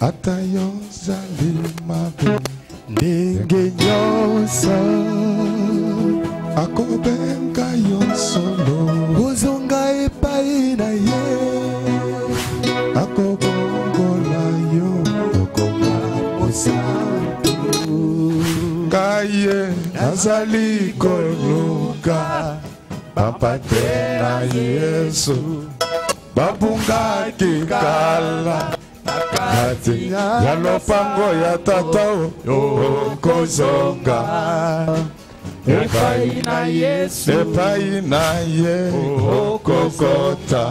Atayo Zalimabe Nengenyosa Akobenga Yonsolo Uzonga epai na ye Akogongola yo Okonga Mosantu Kaye Nazali Koluka Papa Tena Yesu Babunga Kikala Nakati ya lopango ya tatao Kozonga Epai na Yesu Epai na ye Kokota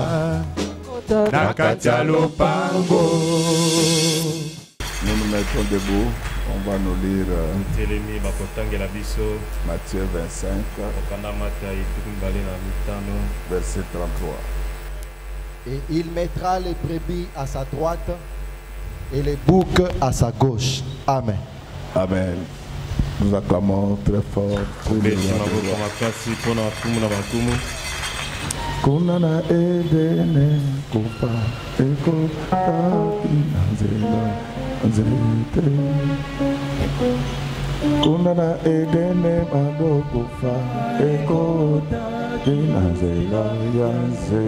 Nakati ya lopango. Nous nous mettons debout. On va nous lire Matthieu 25, verset 33. Et il mettra les brebis à sa droite et les boucs à sa gauche. Amen. Amen. Nous acclamons très fort. Kunana edene kupa eko inazela nzete kunana edene bado kufa eko inazela yanze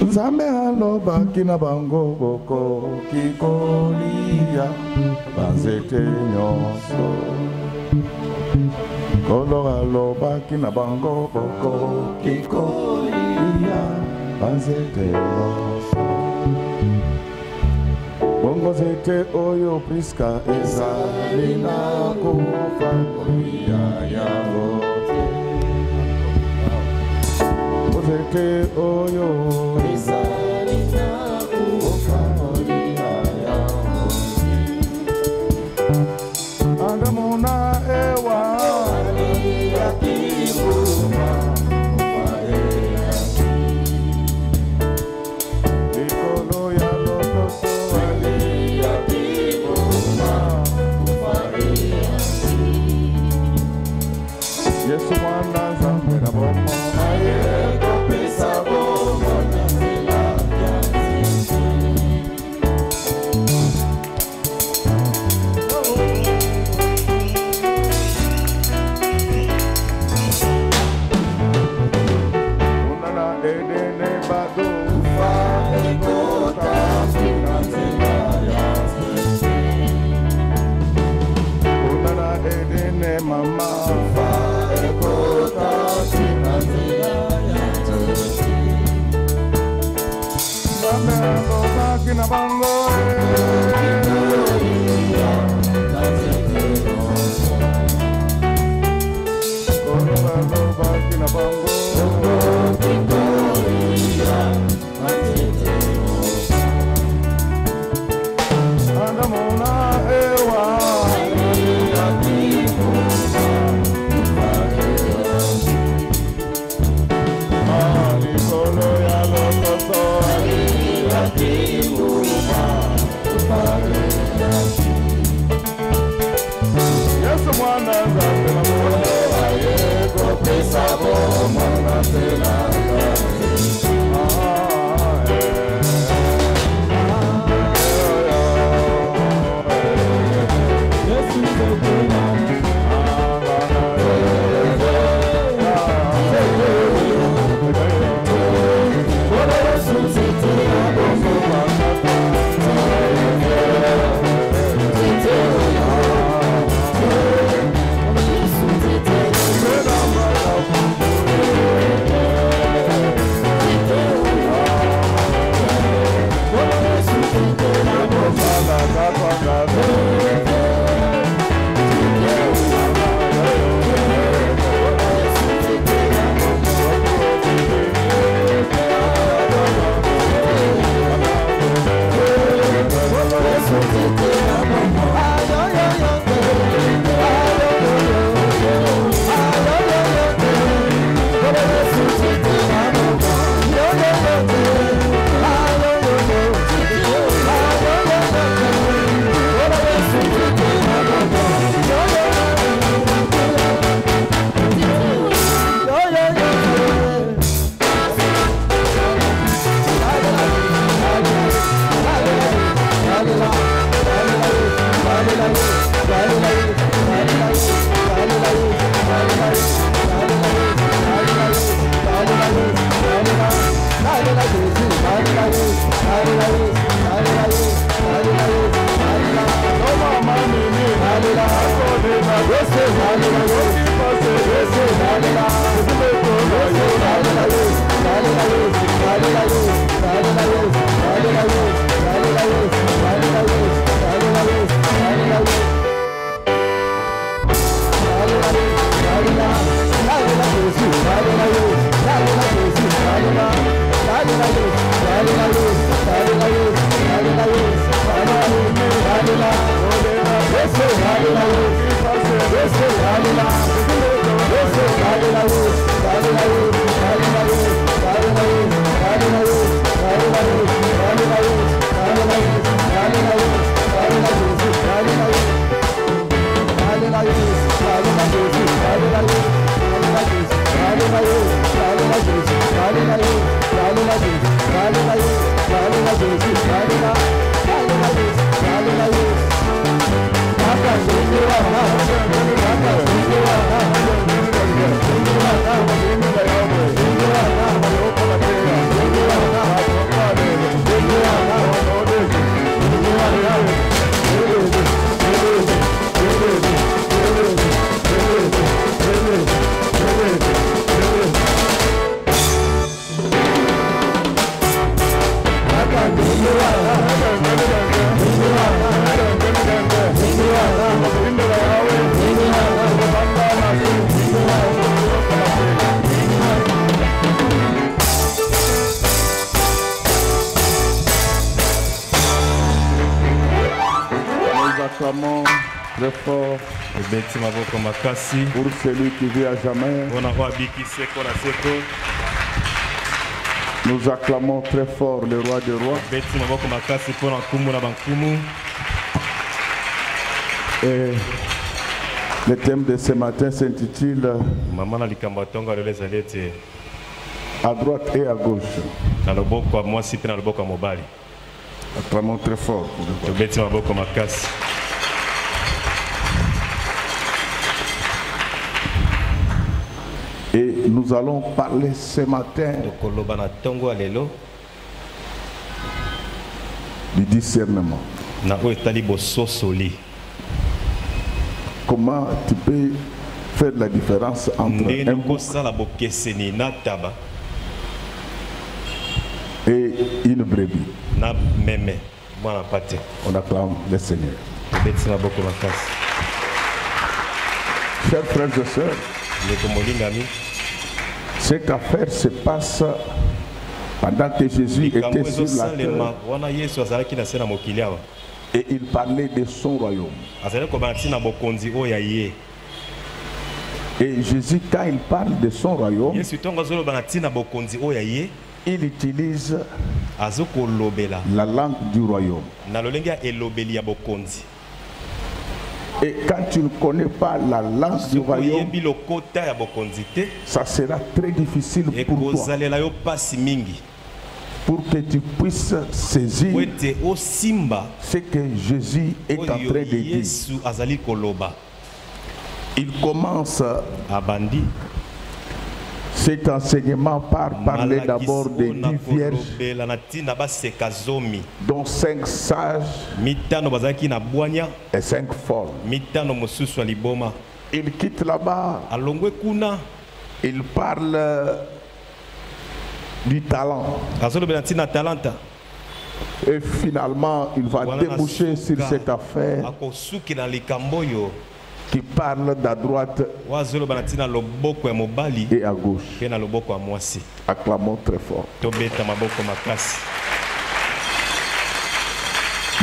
Nzambe aloba kina bango boko kikolia banzete nyonso Kolo aloba kina bango boko kikolia banzete nyonso Bongo zete oyo priska ezalina kufa kolia yango Zete oyo izalina kufa kolia yango Andamona ewa alia kibuma kufaea Likolo ya lokoso alia kibuma kufaea Yesu mwana Nzambe na bomo Father. Acclamons très fort pour celui qui vit à jamais. Nous acclamons très fort le roi des rois. Et le thème de ce matin s'intitule à droite et à gauche. Acclamons très fort pour le roi. Et nous allons parler ce matin du discernement. Comment tu peux faire la différence entre un bouc et une brebis? On acclame le Seigneur. Chers frères et sœurs, cette affaire se passe pendant que Jésus était sur la terre et il parlait de son royaume. Et Jésus, quand il parle de son royaume, il utilise la langue du royaume. Et quand tu ne connais pas la langue du royaume, ça sera très difficile pour toi, pour que tu puisses saisir ce que Jésus est en train de dire. Il commence cet enseignement par parler d'abord des 10 vierges, dont 5 sages et 5 folles. Il quitte là-bas, il parle du talent. Et finalement, il va déboucher sur cette affaire qui parle d'à droite et à gauche. Acclamons très fort.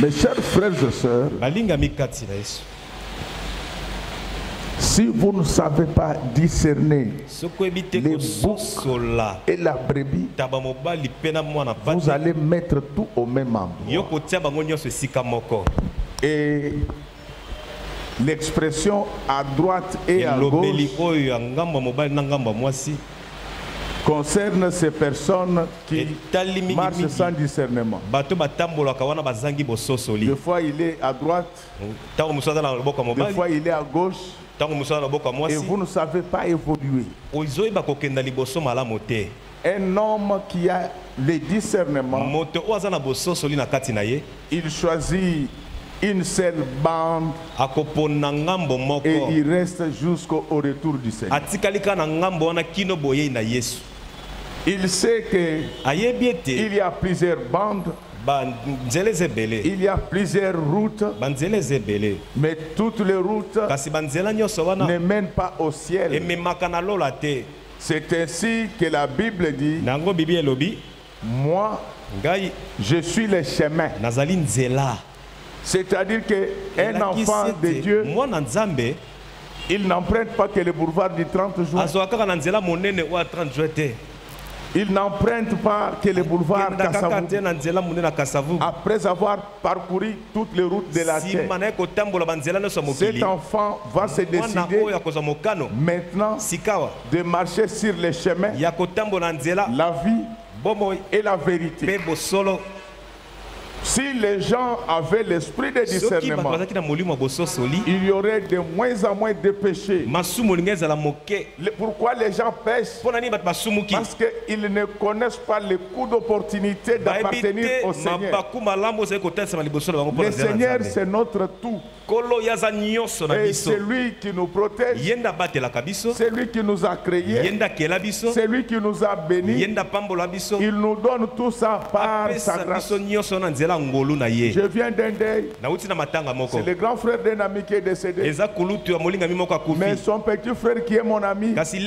Mes chers frères et sœurs, si vous ne savez pas discerner les boucs et la brebis, vous allez mettre tout au même endroit. Et l'expression à droite et à gauche concerne ces personnes qui marchent sans discernement. Des fois il est à droite, des fois il est à gauche, et vous ne savez pas évoluer. Un homme qui a le discernement, il choisit une seule bande et il reste jusqu'au retour du Seigneur. Il sait qu'il y a plusieurs bandes, il y a plusieurs routes, mais toutes les routes ne mènent pas au ciel. C'est ainsi que la Bible dit, moi, je suis le chemin. C'est-à-dire qu'un enfant de Dieu, il n'emprunte pas que le boulevard du 30 juin. Il n'emprunte pas que le boulevard Kassavou. Après avoir parcouru toutes les routes de la terre, cet enfant va se décider maintenant de marcher sur les chemins, la vie et la vérité. Si les gens avaient l'esprit de discernement, il y aurait de moins en moins de péchés. Pourquoi les gens pêchent? Parce qu'ils ne connaissent pas le coup d'opportunité d'appartenir au Seigneur. Le Seigneur, c'est notre tout. Et c'est lui qui nous protège, c'est lui qui nous a créés, c'est lui qui nous a bénis. Il nous donne tout ça par sa grâce. Je viens d'un deuil. C'est le grand frère d'un ami qui est décédé. Mais son petit frère qui est mon ami, c'est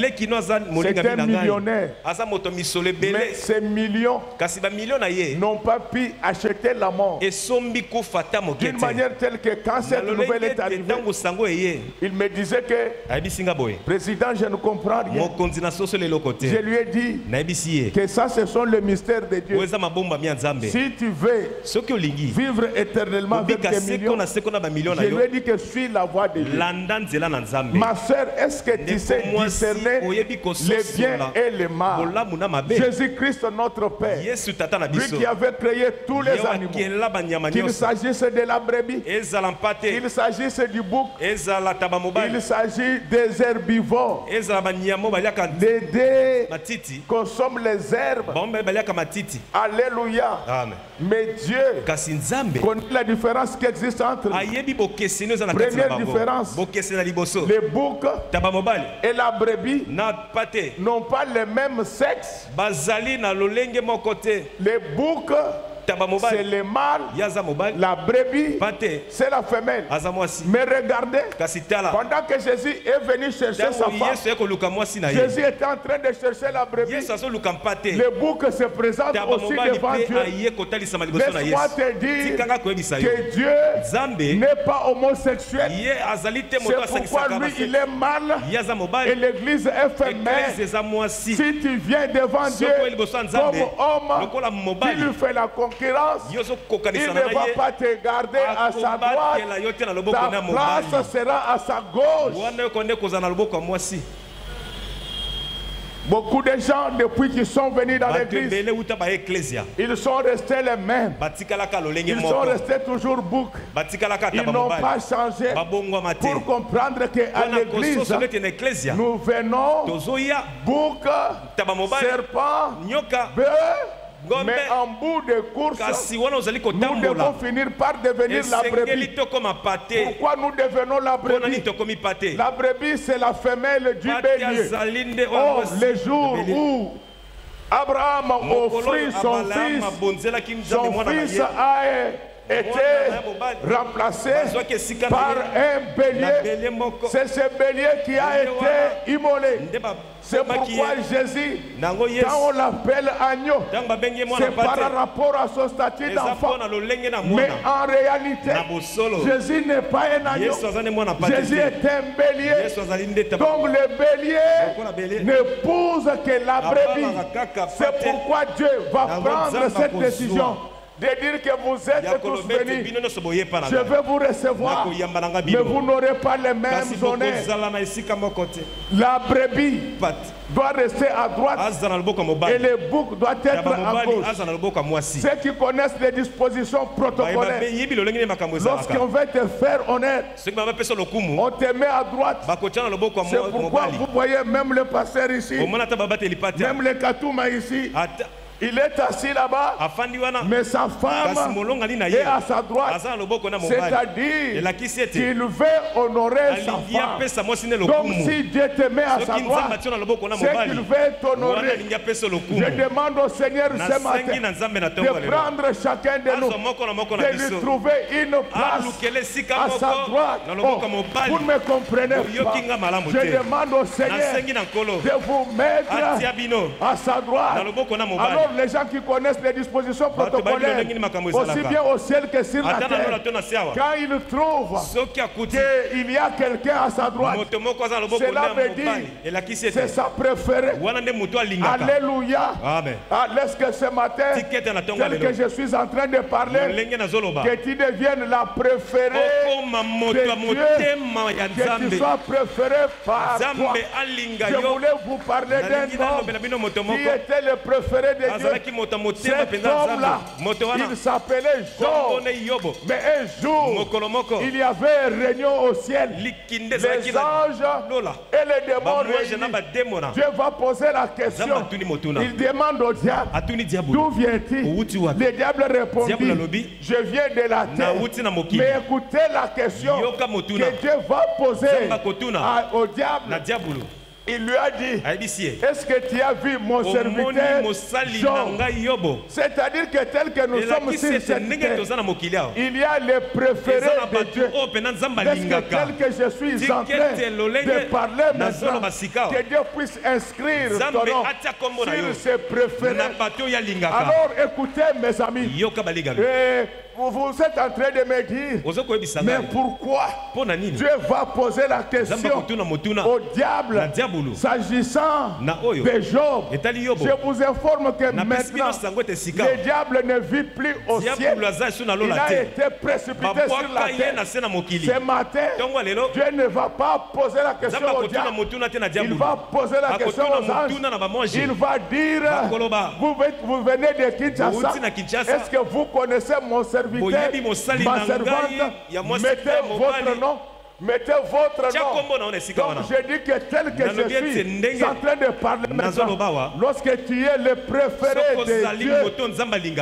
un millionnaire. Mais ces millions n'ont pas pu acheter la mort. D'une manière telle que quand cette nouvelle est arrivée, il me disait que, président, je ne comprends rien. Je lui ai dit que ça, ce sont les mystères de Dieu. Si tu veux vivre éternellement avec des millions, je lui ai dit que je suis la voie de Dieu. Ma soeur, est-ce que tu sais discerner les biens et les mal? Jésus-Christ, notre Père, lui qui avait créé tous les animaux, qu'il s'agisse de la brebis, qu'il s'agisse du bouc, il s'agit des herbivores, les dés consomment les herbes. Alléluia. Mais Dieu connaît la différence qui existe entre eux. Première différence, les boucs et la brebis n'ont pas le même sexe. Les boucs, c'est le mâle, la brebis, c'est la femelle. Mais regardez, pendant que Jésus est venu chercher sa femme, Jésus était en train de chercher la brebis. Le bouc se présente aussi devant Dieu. Laisse-moi te dire que Dieu n'est pas homosexuel. C'est pourquoi lui il est mâle et l'église est femelle. Si tu viens devant Dieu comme homme, tu lui fais la concurrence, il ne va pas te garder à sa droite, ta place sera à sa gauche. Beaucoup de gens, depuis qu'ils sont venus dans l'église, ils sont restés les mêmes. Ils sont restés toujours boucs. Ils n'ont pas changé pour comprendre qu'à l'église, nous venons boucs, serpents, bœufs. Mais en bout de course, nous devons finir par devenir la brebis. Pourquoi nous devenons la brebis? La brebis, c'est la femelle du bélier. Oh, les jours où Abraham offrit son fils a été remplacé par un bélier. C'est ce bélier qui a été immolé. C'est pourquoi Jésus, quand on l'appelle agneau, c'est par rapport à son statut d'enfant. Mais en réalité, Jésus n'est pas un agneau. Jésus est un bélier. Donc le bélier n'épouse que la brebis. C'est pourquoi Dieu va prendre cette décision. de dire que vous êtes tous venus. Je vais vous recevoir, mais vous n'aurez pas les mêmes honneurs. La brebis doit rester à droite et le bouc doit être à gauche. Ceux qui connaissent les dispositions protocolaires, lorsqu'on veut te faire honneur, on te met à droite. C'est pourquoi vous voyez même le pasteur ici, même le Katouma ici, il est assis là-bas, mais sa femme est à sa droite. C'est-à-dire qu'il veut honorer sa femme. Donc si Dieu te met à sa droite, c'est qu'il veut t'honorer. Je demande au Seigneur ce matin de prendre chacun de nous, de lui trouver une place à sa droite. Oh, vous ne me comprenez pas. Je demande au Seigneur de vous mettre à sa droite. Alors les gens qui connaissent les dispositions protocolaires, aussi bien au ciel que sur la terre, quand ils trouvent qu'il y a quelqu'un à sa droite, cela veut dire c'est sa préférée. Alléluia. Laisse que ce matin, tel que je suis en train de parler, que tu deviennes la préférée de Dieu, que tu sois préféré par toi. Je voulais vous parler d'un homme qui était le préféré de Dieu. Cet homme-là, il s'appelait Job. Mais un jour, il y avait une réunion au ciel. Les anges et les démons réunis. Dieu va poser la question. Il demande au diable, d'où viens-tu? Le diable répondit, je viens de la terre. Mais écoutez la question que Dieu va poser au diable. Il lui a dit, est-ce que tu as vu mon serviteur Job? C'est-à-dire que tel que nous sommes sur cette terre, il y a les préférés de Dieu. Est-ce que tel que je suis en train de parler maintenant, que Dieu puisse inscrire ton nom sur ses préférés? Alors écoutez mes amis, vous êtes en train de me dire, mais pourquoi Dieu va poser la question au diable s'agissant de Job? Je vous informe que maintenant, le diable ne vit plus au ciel. Il a été précipité sur la terre. Ce matin, Dieu ne va pas poser la question au diable. Il va poser la question aux anges. Il va dire, vous venez de Kinshasa. Est-ce que vous connaissez mon serviteur, ma servante? Mettez votre nom. Mettez votre nom. Donc je dis que tel que je suis en train de parler maintenant, lorsque tu es le préféré de Dieu,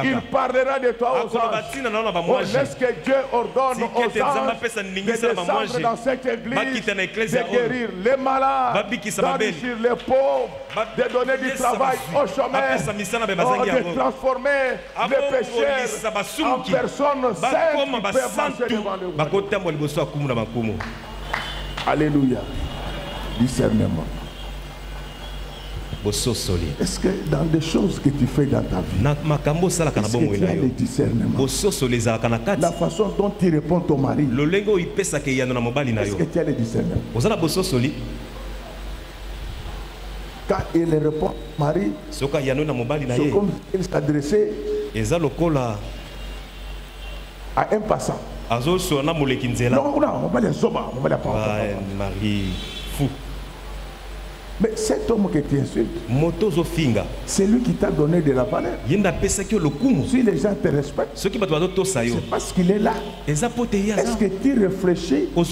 il parlera de toi aux anges. Laisse que Dieu ordonne aux anges de descendre dans cette église, de guérir les malades, d'enrichir les pauvres, de donner du travail aux chômeurs, de transformer les pécheurs en personnes saintes qui peuvent marcher devant le roi. Alléluia. Discernement. Est-ce que dans des choses que tu fais dans ta vie, est-ce que tu as le discernement? La façon dont tu réponds ton mari, est-ce que tu as le discernement? Quand il répond mari, c'est comme s'il s'adressait à un passant. Non, on va les zoba, on va les prendre. Fou. Mais cet homme que tu insultes, c'est lui qui t'a donné de la valeur. Si les gens te respectent, c'est parce qu'il est là. Est-ce que tu réfléchis quand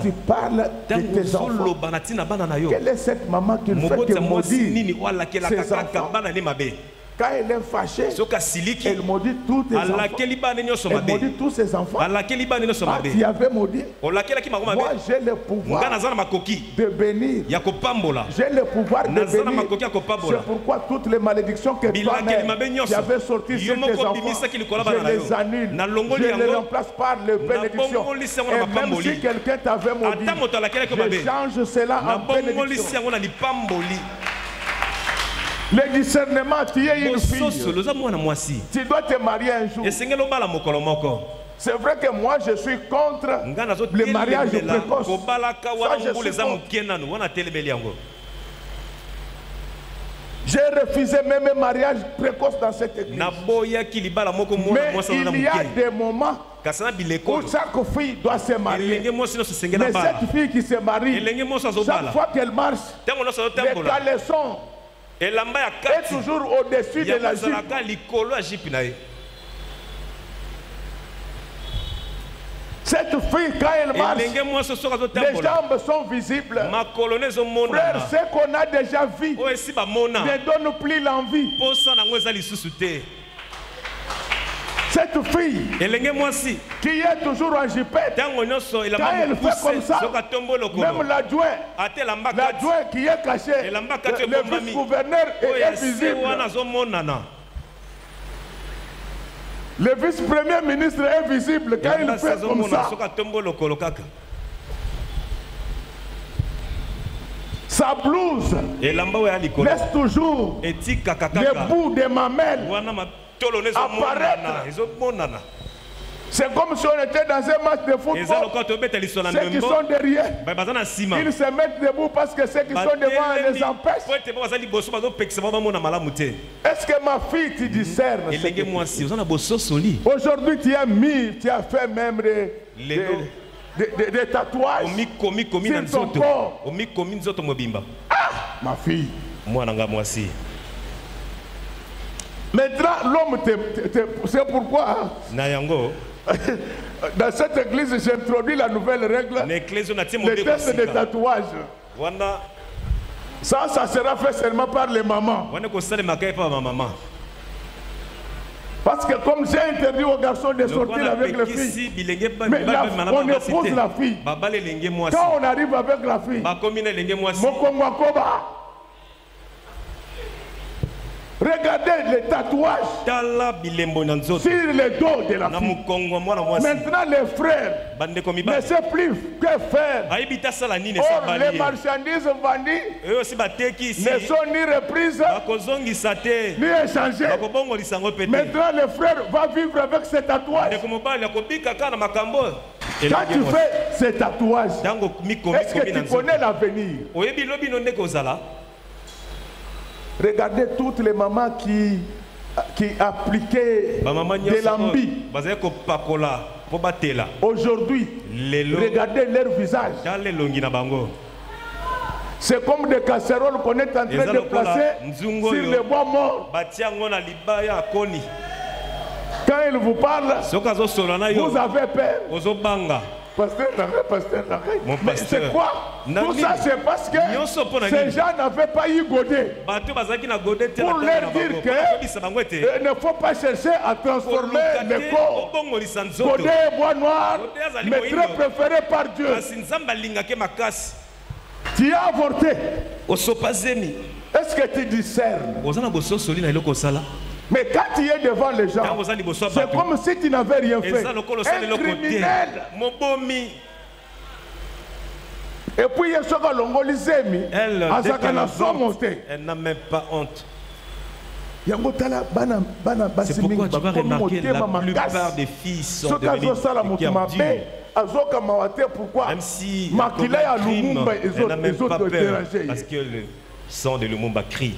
tu parles de tes enfants? Quelle est cette maman qui fait que maudit ses enfants? Quand elle est fâchée, elle maudit tous tes enfants. Elle maudit tous ses enfants. Tu avais maudit. Moi, j'ai le pouvoir de bénir. J'ai le pouvoir de bénir. C'est pourquoi toutes les malédictions que toi-même tu avais sorties sur tes enfants, je les annule. Je les remplace par les bénédictions. Et même si quelqu'un t'avait maudit, je change cela en bénédiction. Le discernement, tu es une fille. Tu dois te marier un jour. C'est vrai que moi je suis contre le mariage précoce. Ça, je suis contre. J'ai refusé même un mariage précoce dans cette église. Mais il y a des moments où chaque fille doit se marier. Mais cette fille qui se marie, chaque fois qu'elle marche, les caleçons est toujours au-dessus de la jupe. Cette fille, quand elle marche, les jambes sont visibles. Frère, ce qu'on a déjà vu ne donne plus l'envie. Cette fille qui est toujours en jupette, quand elle fait comme ça, même l'adjoint qui est caché, le vice-gouverneur est visible. Le vice-premier ministre est visible quand il fait comme ça. Sa blouse laisse toujours le bout des mamelles apparaître. C'est comme si on était dans un match de football. Ceux qui sont derrière, ils se mettent debout parce que ceux qui sont devant les empêchent. Est-ce que ma fille tu discernes? Aujourd'hui tu as fait même des tatouages sur ton corps. Ah, ma fille. Maintenant l'homme c'est pourquoi dans cette église j'ai introduit la nouvelle règle, le test de tatouage. Ça sera fait seulement par les mamans. Parce que comme j'ai interdit aux garçons de sortir avec les filles, mais on épouse la fille. Quand on arrive avec la fille, regardez les tatouages sur le dos de la fille. Maintenant les frères ne savent plus que faire. Or les marchandises vendues ne sont ni reprises ni échangées. Maintenant les frères vont vivre avec ces tatouages. Quand tu fais ces tatouages, est-ce que tu connais l'avenir? Regardez toutes les mamans qui appliquaient de l'ambi. Aujourd'hui, regardez leur visage. C'est comme des casseroles qu'on est en train de placer sur les bois morts. Quand ils vous parlent, vous avez peur. Pasteur, mais c'est quoi? Tout ça c'est parce que ces gens n'avaient pas eu Godet. Pour leur dire qu'il ne faut pas chercher à transformer le corps. Godet est bois noir, mais très préféré par Dieu. Tu as avorté. Est-ce que tu discernes? Mais quand tu es devant les gens, c'est comme si tu n'avais rien fait. Un criminel. Et puis elle n'a même pas honte. C'est pourquoi tu vas remarquer la plupart des filles sont devenues qui ont Dieu. Même si elle n'a même pas peur parce que le sang de Lumumba crie.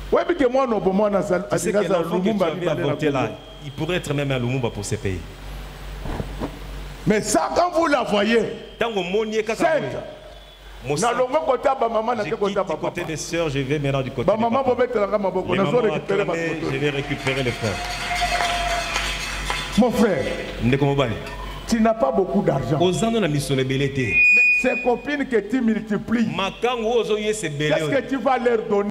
Tu sais que l'enfant que tu avais avorté là, il pourrait être même à Lumumba pour ces pays. Mais ça, quand vous la voyez, c'est je quitte du côté des sœurs, je vais maintenant du côté des papas. Les mamans acclamées, je vais récupérer les frères. Mon frère, tu n'as pas beaucoup d'argent. Mais ces copines que tu multiplies, qu'est-ce que tu vas leur donner?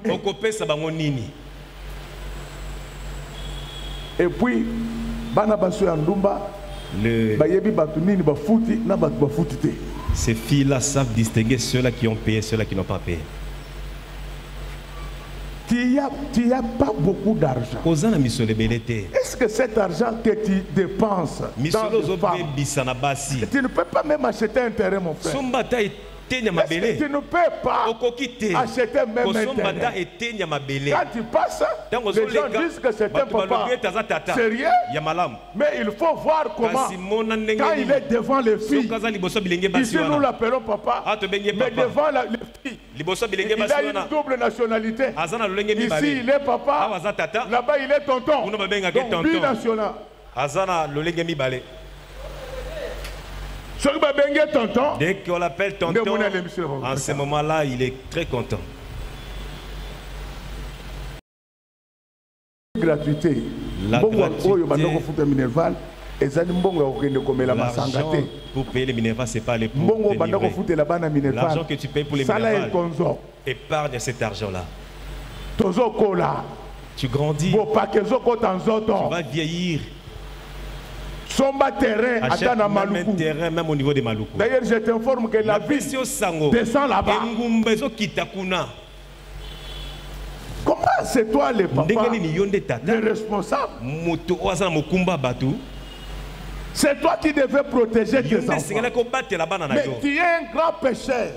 Et puis, ces filles-là savent distinguer ceux-là qui ont payé et ceux-là qui n'ont pas payé. Tu n'as pas beaucoup d'argent. Est-ce que cet argent que tu dépenses dans les femmes, tu ne peux pas même acheter un terrain, mon frère? Tu ne peux pas acheter même un terrain. Quand tu passes, les gens disent que c'est un papa sérieux, mais il faut voir comment, quand il est devant les filles, ici nous l'appelons papa, mais devant Il a une double nationalité. Ici, il est papa. Là-bas, il est tonton. Donc, binational. Dès qu'on l'appelle tonton, en ce moment-là, il est très content. Gratuité. La gratuité. L'argent pour payer les Minerva, ce n'est pas les pour l'argent que tu payes pour les Minerva, épargne cet argent-là. Tu grandis, tu vas vieillir. Achète même un terrain, même au niveau des Maluku. D'ailleurs, je t'informe que la vie descend là-bas. Comment c'est toi le papa, le responsable? C'est toi qui devais protéger tes enfants. Mais tu es un grand pécheur.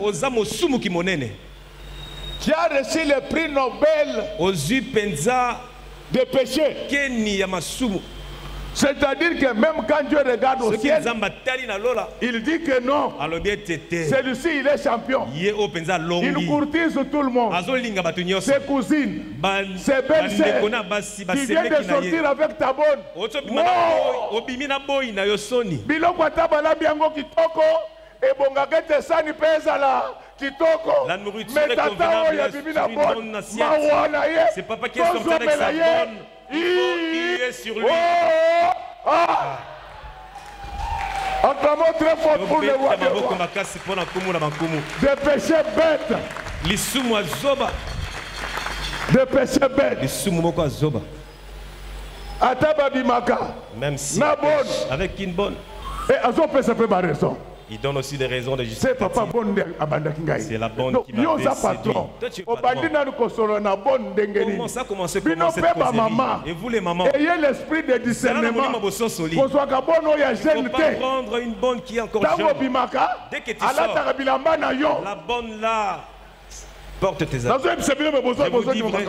Tu as reçu le prix Nobel de péché. C'est-à-dire que même quand Dieu regarde au ciel, il dit que non, celui-ci il est champion. Il courtise tout le monde. Ses cousines, ses belles-sœurs, tu viens de sortir avec ta bonne. Biloko atabala biango kitoko, ebongaka te sani pesa la kitoko. La nourriture est convenable sur une bonne assiette. C'est papa qui est sorti avec sa bonne. Il faut crier sur lui. Acclamons très fort pour le roi des rois. Des péchés bêtes. Des péchés bêtes. Atababimaka. Même si avec une bonne. Et Azopé, ça peut pas raison. Il donne aussi des raisons de justice. C'est la bonne qui m'a séduit. Toi, tu es Comment ça commence cette causerie? Et vous les mamans, ayez l'esprit de discernement. Il ne faut pas prendre une bonne qui est encore jeune. Dès que tu sors, la bonne là, porte tes habits. Je vous dis vrai.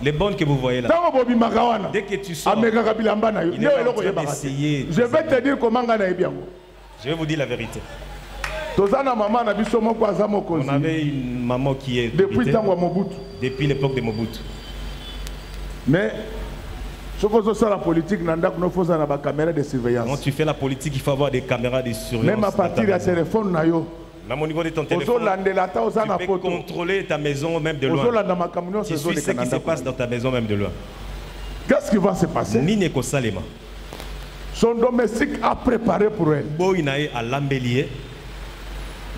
Les bonnes que vous voyez là, dès que tu sors, il est en train d'essayer. Je vais te dire comment on a bien. Je vais vous dire la vérité. On avait une maman qui est depuis l'époque de Mobutu. Mais quand tu fais la politique, il faut avoir des caméras de surveillance. Même à partir du téléphone, même au niveau de ton téléphone, tu peux contrôler ta maison même de loin. Tu suis ce qui se passe dans ta maison même de loin. Qu'est-ce qui va se passer? Son domestique a préparé pour elle.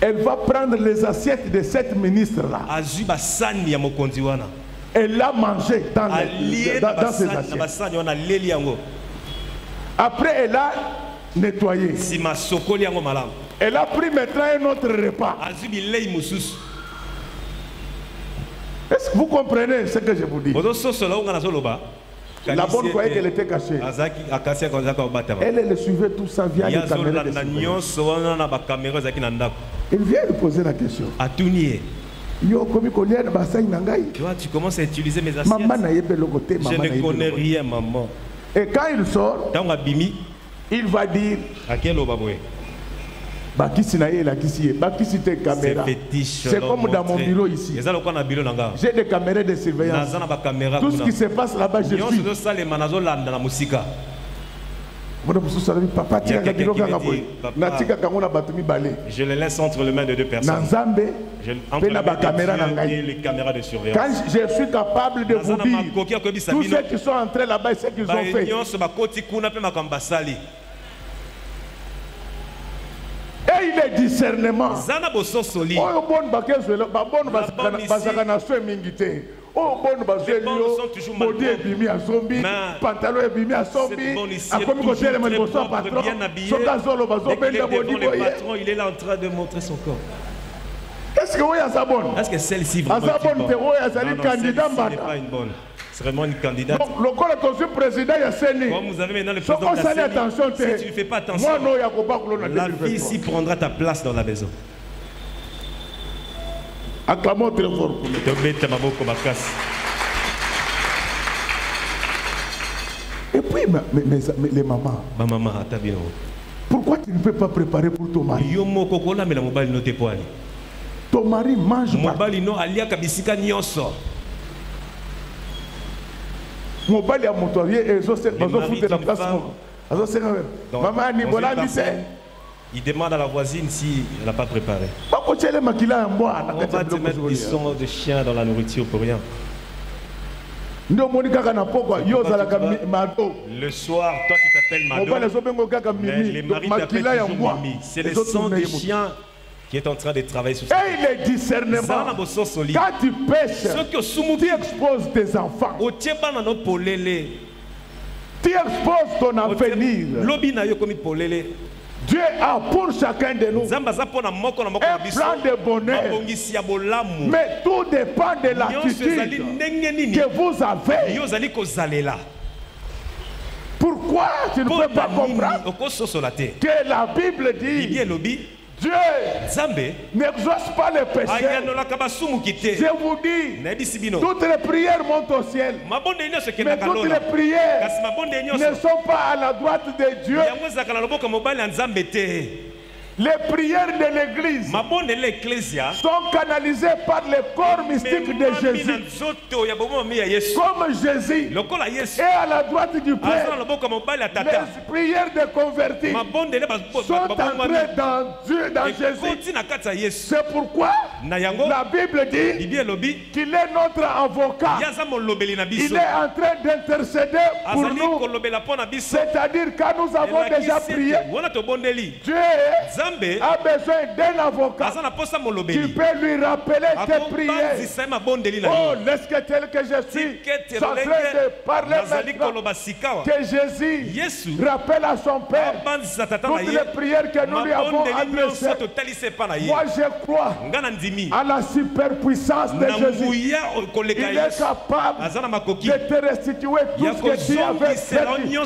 Elle va prendre les assiettes de cette ministre-là. Elle l'a mangé dans ses assiettes. Après, elle a nettoyé. Elle a pris maintenant un autre repas. Est-ce que vous comprenez ce que je vous dis? La bonne voyait qu'elle était cachée. Elle le suivait tout ça via les caméras de surveillance. Il vient lui poser la question. Tu vois, tu commences à utiliser mes assiettes. Je ne connais rien, maman. Et quand il sort, il va dire c'est comme dans mon bureau ici. J'ai des caméras de surveillance. Tout ce qui se passe là-bas, je suis. Je les laisse entre les mains de deux personnes. Entre les caméras de surveillance. Quand je suis capable de vous dire tous ceux qui sont entrés là-bas et ce qu'ils ont fait. Et il est discernement. Oh bon bazelio, body ebimi à zombie, pantalon ebimi à zombie, à comme côté le patron, sokazolo bazo benda body boy. Le patron, il est là en train de montrer son corps. Est-ce que oui à sa bonne? Est-ce que celle-ci vraiment est bonne? Non, candidat n'est pas une bonne. C'est vraiment une candidate. Donc le corps de président il y a Séné. Comme vous avez maintenant le président de la Séné, si tu ne fais pas attention, la vie ici prendra ta place dans la maison. Acclamons très fort pour lui. Et puis les mamans. Ma maman, Pourquoi tu ne peux pas préparer pour ton mari? Ton mari mange pas. Mon mari a montoyé et ils ont fait la place. Il demande à la voisine si elle n'a pas préparé. On va te mettre du sang de chien dans la nourriture pour rien. Le soir, toi tu t'appelles Mado, mais les maris t'appellent toujours Mimi. C'est le sang de chien qui est en train de travailler sur ça. Et le discernement, quand tu pêches, tu exposes tes enfants. Tu exposes ton avenir. Dieu a pour chacun de nous un plan de bonheur. Mais tout dépend de l'attitude que vous avez. Pourquoi tu ne peux pas comprendre que la Bible dit Dieu n'exauce pas les péchés. Je vous dis, toutes les prières montent au ciel. Mais toutes les prières ne sont pas à la droite de Dieu. Les prières de l'église sont canalisées par le corps mystique de Jésus. Comme Jésus est à la droite du Père, les prières de convertis sont entrées dans Dieu, dans Jésus. C'est pourquoi la Bible dit qu'il est notre avocat. Il est en train d'intercéder pour nous. C'est-à-dire quand nous avons déjà prié, Dieu a besoin d'un avocat qui peut lui rappeler tes prières. Oh, laisse que tel que je suis en train de parler maintenant, que Jésus rappelle à son Père toutes les prières que nous lui avons adressées. Moi je crois à la superpuissance de Jésus. Il est capable de te restituer tout ce que tu avais perdu.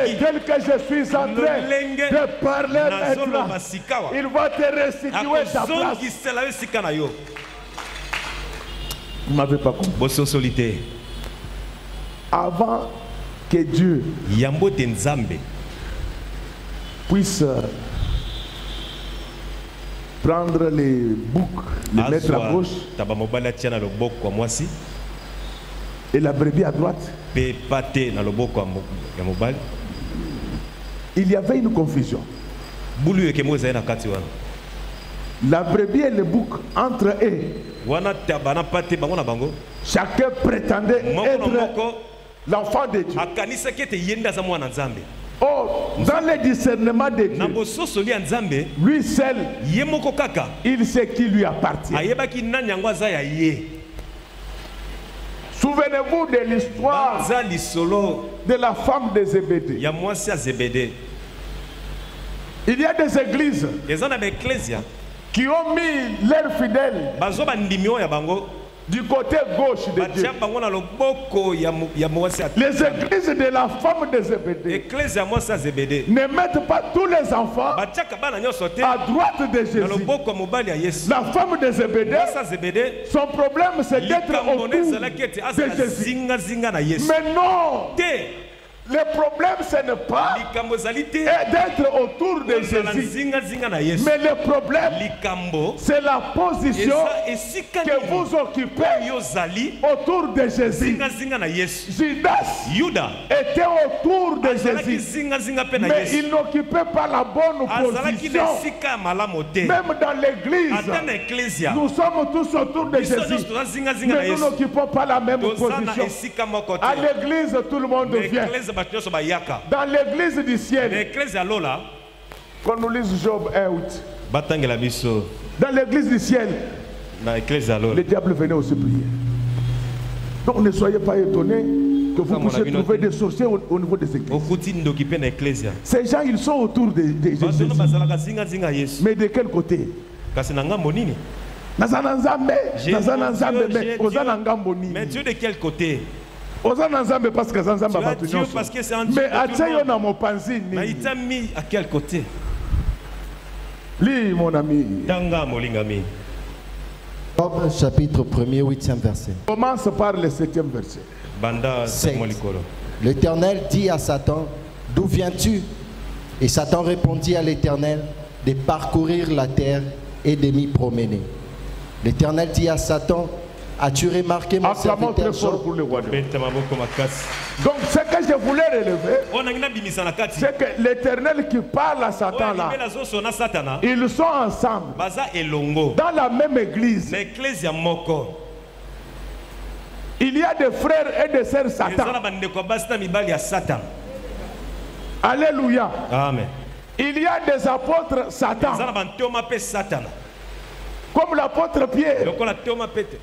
Et tel que je suis en train de parler maintenant, il va te restituer ta place. Vous ne m'avez pas compris. Avant que Dieu puisse prendre les boucs, les mettre à gauche et la brebis à droite, il y avait une confusion. La brebis et le bouc entre eux, chacun prétendait être l'enfant de Dieu. Oh, dans le discernement de Dieu, lui seul, il sait qui lui appartient. Souvenez-vous de l'histoire de la femme de Zébédée. Il y a des églises qui ont mis leurs fidèles du côté gauche de Dieu. Les églises de la femme de Zébédée ne mettent pas tous les enfants à droite de Jésus. La femme de Zébédée, son problème c'est d'être autour de Jésus. Mais non! Le problème, ce n'est pas d'être autour de Jésus. Mais le problème, c'est la position que vous occupez autour de Jésus. Judas était autour de Jésus, mais il n'occupait pas la bonne position. Même dans l'église, nous sommes tous autour de Jésus, mais nous n'occupons pas la même position. À l'église, tout le monde vient. Dans l'église du ciel, quand nous lisons Job 1:8, dans l'église du ciel, le diable venait aussi prier. Donc ne soyez pas étonnés que vous puissiez trouver des sorciers au niveau des églises. Ces gens, ils sont autour de Jésus. Mais de quel côté? Mais Dieu de quel côté? Parce que Dieu parce que c'est un Dieu. Mais il t'a mis à quel côté? Lis mon ami. Job chapitre 1er, 8e verset. Commence par le 7e verset. 7. L'Éternel dit à Satan, d'où viens-tu? Et Satan répondit à l'Éternel de parcourir la terre et de m'y promener. L'Éternel dit à Satan, as-tu remarqué mon serviteur Job? Donc ce que je voulais relever, c'est que l'Éternel qui parle à Satan là, ils sont ensemble dans la même église. Il y a des frères et des sœurs Satan. Alléluia. Amen. Il y a des apôtres Satan. Comme l'apôtre Pierre.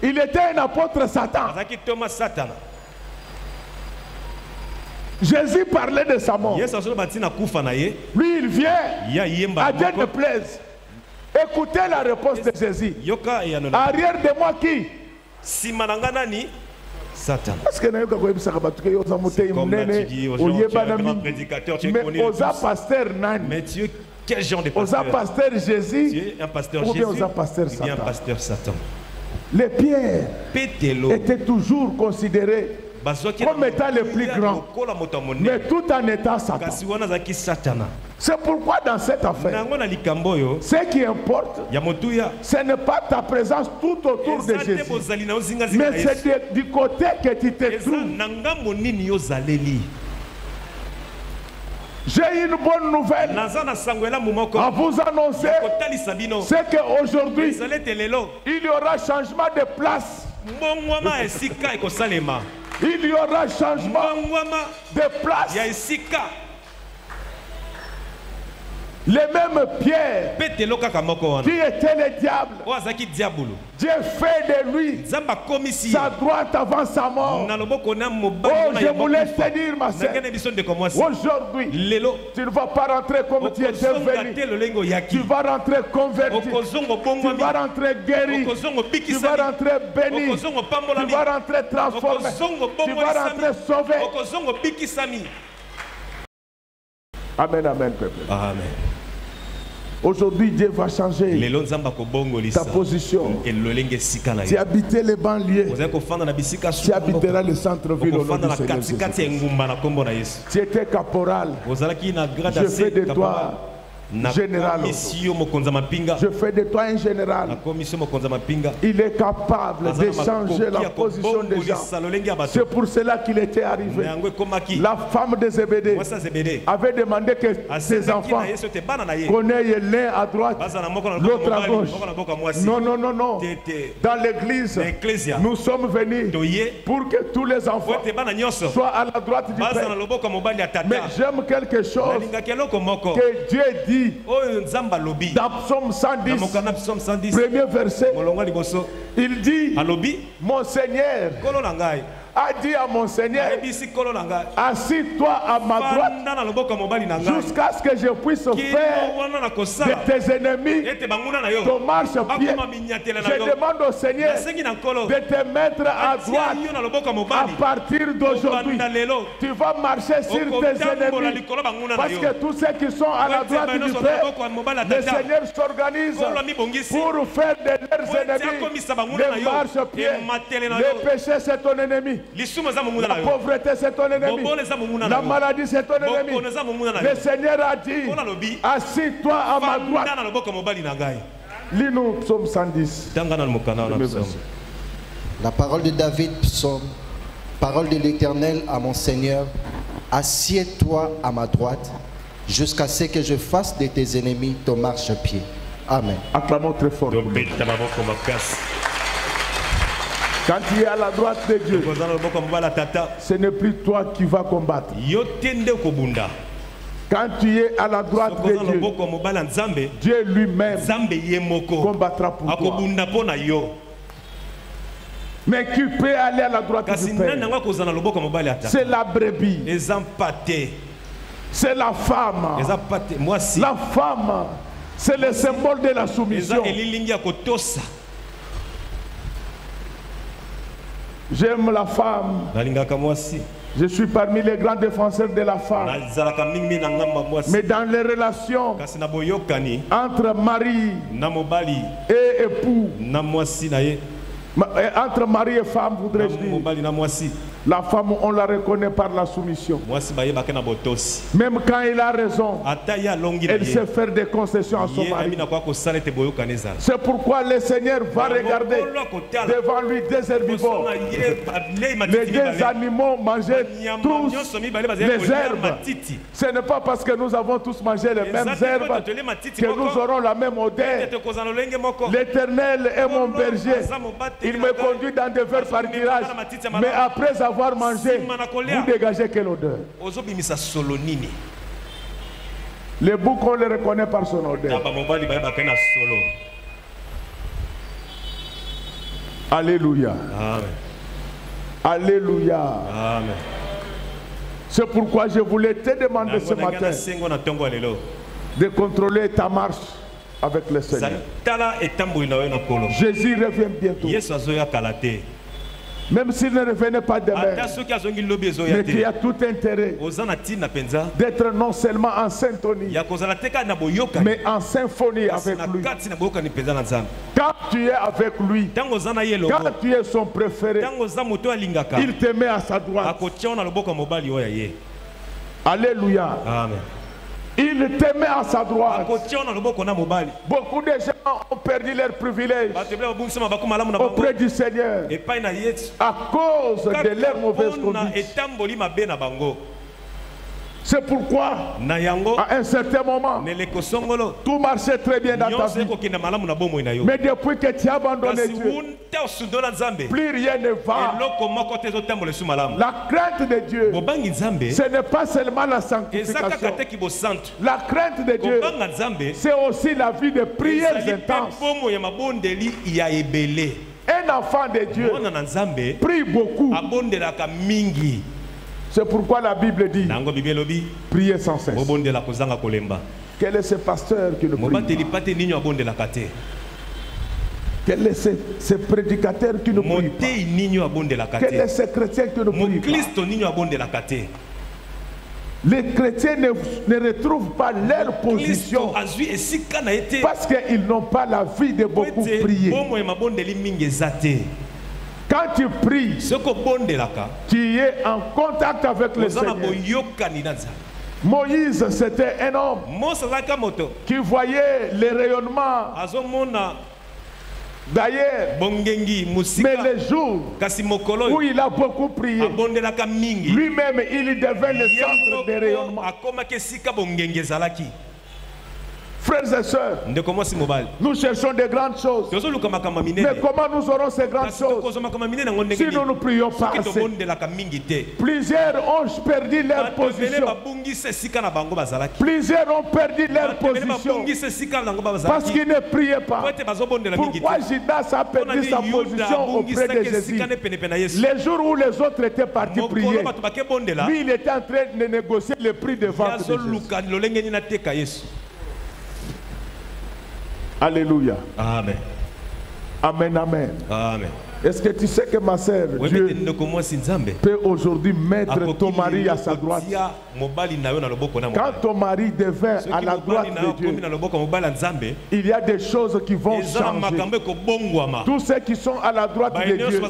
Il était un apôtre Satan. Jésus parlait de sa mort. Lui, il vient. À Dieu ne plaise. Écoutez la réponse de Jésus. Arrière de moi qui? Satan. Parce que nous mais tu es quel genre de pasteur Jésus? Tu es un pasteur Jésus ou bien un pasteur Satan? Les pierres étaient toujours considérés comme étant les plus grands, mais tout en étant Satan. C'est pourquoi dans cette affaire, ce qui importe, ce n'est pas ta présence tout autour de Jésus, mais c'est du côté que tu te trouves. J'ai une bonne nouvelle à vous annoncer, c'est qu'aujourd'hui, il y aura changement de place. Il y aura changement de place. Les mêmes pierres qui étaient les diables, Dieu fait de lui sa droite avant sa mort. Oh, je voulais te dire, ma sœur, aujourd'hui, tu ne vas pas rentrer comme tu étais venu. Tu vas rentrer converti. Tu vas rentrer guéri. Tu vas rentrer béni. Tu vas rentrer transformé. Tu vas rentrer sauvé. Amen, amen, peuple. Amen. Aujourd'hui, Dieu va changer ta position. Tu habitais les banlieues, tu habiteras le centre-ville au nom du Seigneur. Tu étais caporal. Je fais de toi général. Je fais de toi un général. Il est capable de changer la position des gens. C'est pour cela qu'il était arrivé. La femme de Zébédée avait demandé que ses enfants connaissent l'un à droite, l'autre à gauche. Non, non, non, non. Dans l'église, nous sommes venus pour que tous les enfants soient à la droite du Père. Mais j'aime quelque chose que Dieu dit dans Psaume 110, premier verset. Il dit, mon Seigneur a dit à mon Seigneur, assis-toi à ma droite jusqu'à ce que je puisse faire de tes ennemis ton marche-pied. Je demande au Seigneur de te mettre à droite à partir d'aujourd'hui. Tu vas marcher sur tes ennemis parce que tous ceux qui sont à la droite du Père, le Seigneur s'organise pour faire de leurs ennemis les marche-pieds. Le péché, c'est ton ennemi. La pauvreté, c'est ton ennemi. La maladie, c'est ton ennemi. Le Seigneur a dit, assis-toi à ma droite. Lis-nous Psaume 110. La parole de David, psaume, parole de l'Éternel à mon Seigneur, assieds-toi à ma droite jusqu'à ce que je fasse de tes ennemis ton marchepied. Amen. Acclamons très fort. Quand tu es à la droite de Dieu, ce n'est plus toi qui vas combattre. Quand tu es à la droite de Dieu, Dieu lui-même combattra pour toi. Mais qui peut aller à la droite du Père? C'est la brebis. C'est la femme. La femme, c'est le symbole de la soumission. J'aime la femme. Je suis parmi les grands défenseurs de la femme. Mais dans les relations entre mari et époux, entre mari et femme, voudrais-je dire, La femme, on la reconnaît par la soumission. Même quand il a raison, elle sait faire des concessions à son mari. C'est pourquoi le Seigneur va regarder devant lui des herbivores. Les deux animaux mangeaient tous les herbes. Ce n'est pas parce que nous avons tous mangé les mêmes herbes que nous aurons la même odeur. L'Éternel est mon berger. Il me conduit dans des verts pâturages. Mais après avoir mangé, vous dégagez quelle odeur? Les boucs, on les reconnaît par son odeur. Alléluia. Amen. Alléluia. Amen. C'est pourquoi je voulais te demander ce matin de contrôler ta marche avec le Seigneur. Jésus revient bientôt. Même s'il ne revenait pas demain, mais qu'il y a tout intérêt d'être non seulement en syntonie, mais en symphonie avec lui. Quand tu es avec lui, quand tu es son préféré, il te met à sa droite. Alléluia. Amen. Il te met à sa droite. Beaucoup de gens ont perdu leur privilège auprès du Seigneur à cause de leur mauvaise conduite. C'est pourquoi, à un certain moment, tout marchait très bien dans ta vie. Mais depuis que tu as abandonné Dieu, plus rien ne va. La crainte de Dieu, ce n'est pas seulement la sanctification. La crainte de Dieu, c'est aussi la vie de prières intenses. Un enfant de Dieu prie beaucoup. C'est pourquoi la Bible dit priez sans cesse. Quel est ce pasteur qui ne prie pas? Quel est ce prédicateur qui ne prie pas? Quel est ce chrétien qui ne prie pas? Les chrétiens ne retrouvent pas leur position parce qu'ils n'ont pas la vie de beaucoup prier. Quand tu pries, tu es en contact avec le Seigneur. Moïse, c'était un homme qui voyait les rayonnements d'ailleurs. Mais les jours où il a beaucoup prié, lui-même, il devint le centre des rayonnements. Frères et sœurs, nous cherchons de grandes choses. Mais comment nous aurons ces grandes choses si nous ne prions pas assez? Plusieurs ont perdu leur position. Plusieurs ont perdu leur position parce qu'ils ne priaient pas. Pourquoi Judas a perdu sa position auprès de Jésus? Les jours où les autres étaient partis prier, lui il était en train de négocier le prix de vente de Jésus. Alléluia. Amen. Amen, amen. Amen. Est-ce que tu sais que ma sœur, Dieu peut aujourd'hui mettre ton mari à sa droite? Quand ton mari devient à la droite de Dieu, il y a des choses qui vont changer. Tous ceux qui sont à la droite de Dieu,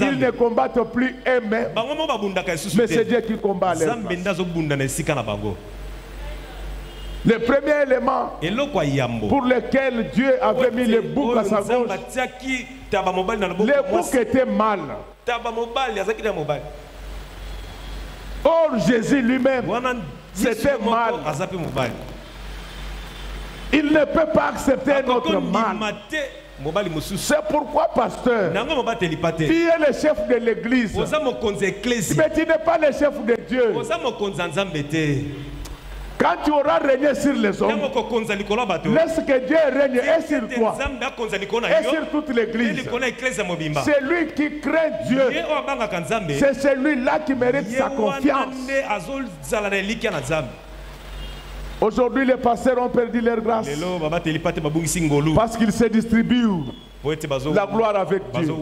ils ne combattent plus eux-mêmes, mais c'est Dieu qui combat les gens. Le premier élément pour lequel Dieu avait mis les boucs à sa gauche, les boucs étaient mal. Or, Jésus lui-même, c'était mal. Il ne peut pas accepter notre mal. C'est pourquoi, pasteur, tu es le chef de l'église, mais tu n'es pas le chef de Dieu. Quand tu auras régné sur les hommes, laisse que Dieu règne et sur toi et sur toute l'église. C'est lui qui craint Dieu. C'est celui-là qui mérite sa confiance. Aujourd'hui, les pasteurs ont perdu leur grâce parce qu'ils se distribuent la gloire avec Dieu.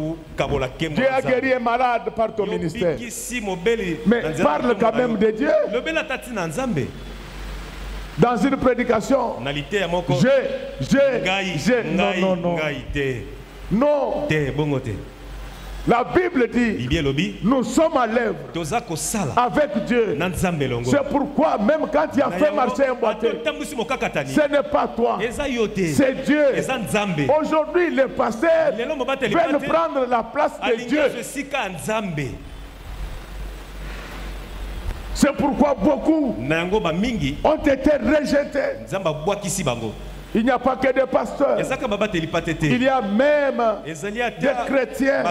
Dieu a guéri un malade par ton ministère. Mais parle quand même de Dieu. Dans une prédication, non. Non. La Bible dit, nous sommes à l'œuvre avec Dieu. C'est pourquoi même quand il a fait marcher un boîtier, ce n'est pas toi, c'est Dieu. Aujourd'hui, les pasteurs veulent prendre la place de Dieu. C'est pourquoi beaucoup ont été rejetés. Il n'y a pas que des pasteurs. Il y a même des chrétiens.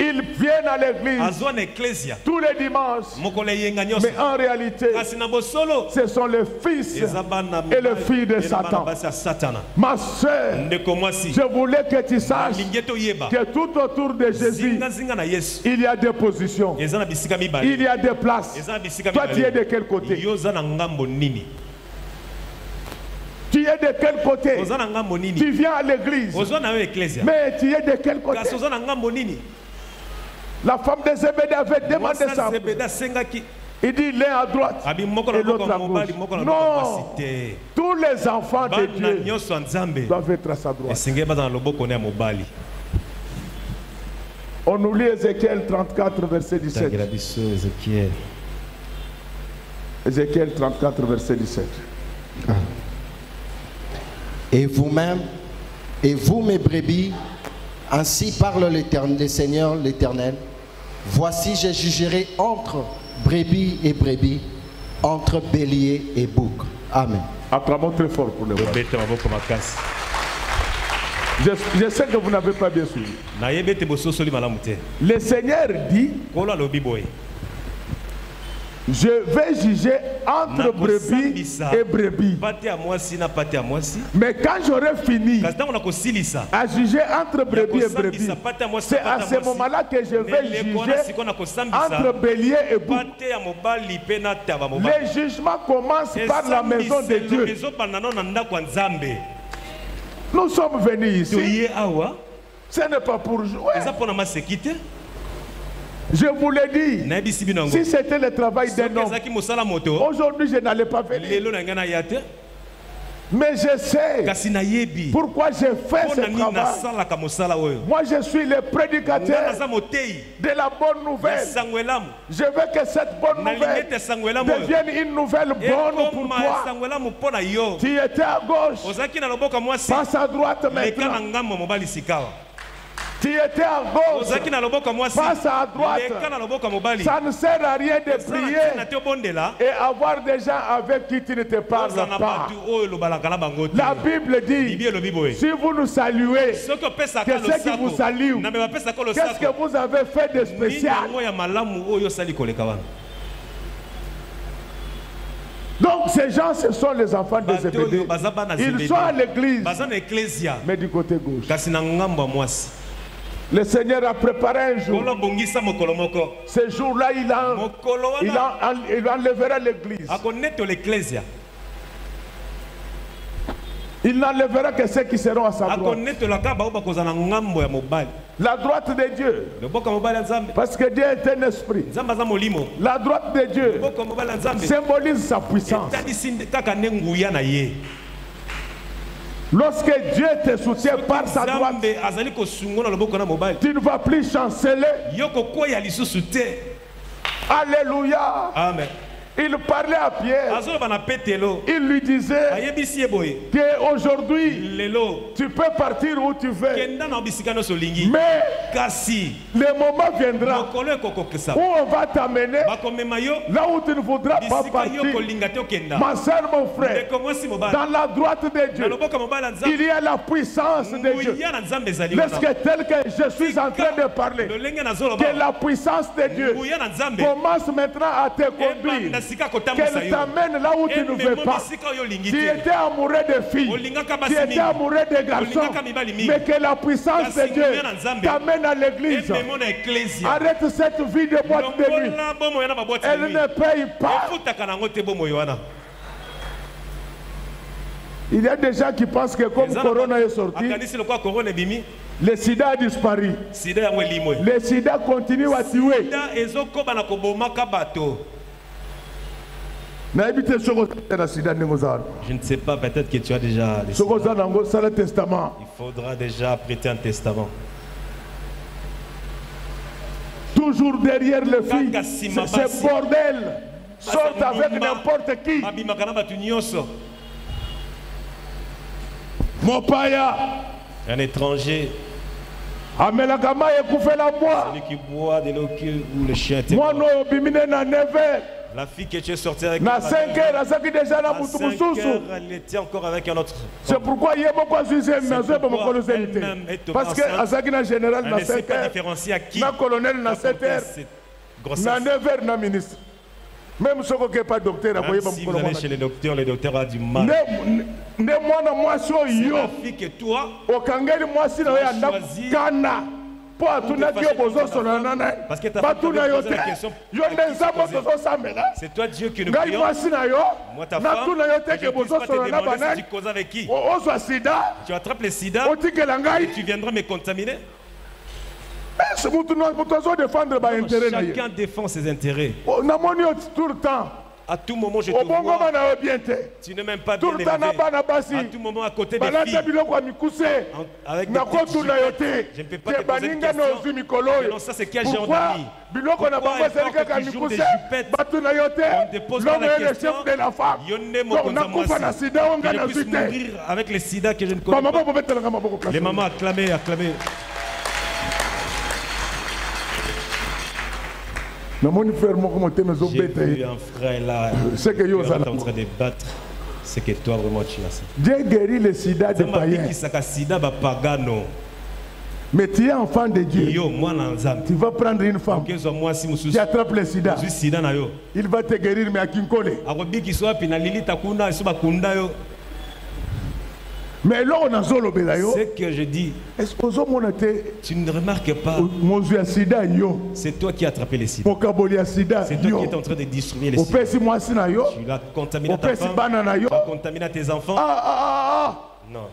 Ils viennent à l'église tous les dimanches. Mais en réalité, ce sont les fils et les filles de Satan. Ma soeur, je voulais que tu saches que tout autour de Jésus, il y a des positions. Il y a des places. Toi, tu es de quel côté? Tu es de quel côté? Tu viens à l'église. Mais tu es de quel côté? La femme de Zébédée avait demandé ça. Il dit l'un à droite et l'autre à gauche. Non, tous les enfants de Dieu doivent être à sa droite. On nous lit Ézéchiel 34, verset 17. Ézéchiel 34, verset 17. Et vous-même, et vous mes brebis, ainsi parle l'Éternel, le Seigneur l'Éternel. Voici, je jugerai entre brebis et brebis, entre bélier et bouc. Amen. Acclamons très fort pour le roi. Je sais que vous n'avez pas bien suivi. Le Seigneur dit, je vais juger entre brebis et brebis. Mais quand j'aurai fini à juger entre brebis et brebis, c'est à ce moment-là que je vais juger entre bélier et bouc. Les jugements commencent par la maison de Dieu. Nous sommes venus ici. Ce n'est pas pour jouer. Je vous l'ai dit, si c'était le travail d'un homme, aujourd'hui je n'allais pas venir. Mais je sais pourquoi j'ai fait ce travail. Moi je suis le prédicateur de la bonne nouvelle. Je veux que cette bonne nouvelle devienne une nouvelle bonne pour toi. Tu étais à gauche, passe à droite maintenant. Tu étais à gauche, passe à droite. Ça ne sert à rien de prier et avoir des gens avec qui tu ne te parles pas. La Bible dit, si vous nous saluez, que ceux qui vous saluent, qu'est-ce que vous avez fait de spécial? Donc ces gens, ce sont les enfants de Zébédée. Ils sont à l'église, mais du côté gauche. Le Seigneur a préparé un jour. Ce jour-là, il enlèvera l'église. Il n'enlèvera que ceux qui seront à sa droite. La droite de Dieu. Parce que Dieu est un esprit. La droite de Dieu symbolise sa puissance. Lorsque Dieu te soutient par sa droite, tu ne vas plus chanceler. Alléluia. Amen. Il parlait à Pierre. Il lui disait qu'aujourd'hui, tu peux partir où tu veux. Mais le moment viendra où on va t'amener là où tu ne voudras pas partir. Ma soeur, mon frère, dans la droite de Dieu, il y a la puissance de Dieu. Lorsque tel que je suis en train de parler, que la puissance de Dieu commence maintenant à te conduire. Qu'elle t'amène là où tu ne veux pas. Tu étais amoureux de filles, tu étais amoureux de garçons, mais que la puissance de Dieu t'amène à l'église. Arrête cette vie de boîte de nuit. Elle ne paye pas. Il y a des gens qui pensent que comme Corona est sorti, le sida a disparu. Le sida continue à tuer. Je ne sais pas, peut-être que tu as déjà décidé. Il faudra déjà prêter un testament. toujours derrière les filles. C'est bordel. Sortent avec n'importe qui. Mopaya. Un étranger. Celui qui boit de l'eau où le chien était mort. La fille que tu es sortie avec à 5 heures, à 5 heures, elle était encore avec un autre. C'est pourquoi il y a beaucoup de parce que à général, elle ne sait pas différencier à qui. Na colonel, na 7 heures, na 9 heures, na ministre. Même si vous n'êtes pas docteur, si vous allez chez le docteur a du mal. Ne moi, c'est la fille que toi, parce que tu as posé la question. C'est toi Dieu qui nous prie. Moi ta femme, je ne puisse pas te demander si tu causes avec qui. Tu attrapes le sida et tu viendras me contaminer. Chacun défend ses intérêts. Tout le temps. À tout moment, je te vois. Tu n'es même pas bien élevé. À tout moment, à côté des filles. Avec des petites jupettes. Je ne peux pas te poser une question. Non, ça, c'est quel genre d'amis? Pourquoi il faut que tu joues des jupettes? On ne te pose pas la question. Que je puisse mourir avec le sida que je ne connais pas. Les mamans, acclamez, acclamez. J'ai vu un frère là qui est en train de battre. C'est que toi vraiment tu as ça. Dieu guérit le sida des païens. Mais tu es enfant de Dieu. Tu vas prendre une femme. Tu attrapes le sida. Il va te guérir mais à Kinkole. Mais là, on a zolo belayo. C'est que je dis. Est-ce que tu ne remarques pas? C'est toi qui as attrapé les sida. C'est toi qui es en train de distribuer les sida. Tu l'as contaminé ta femme. Tu l'as contaminé tes enfants. Non.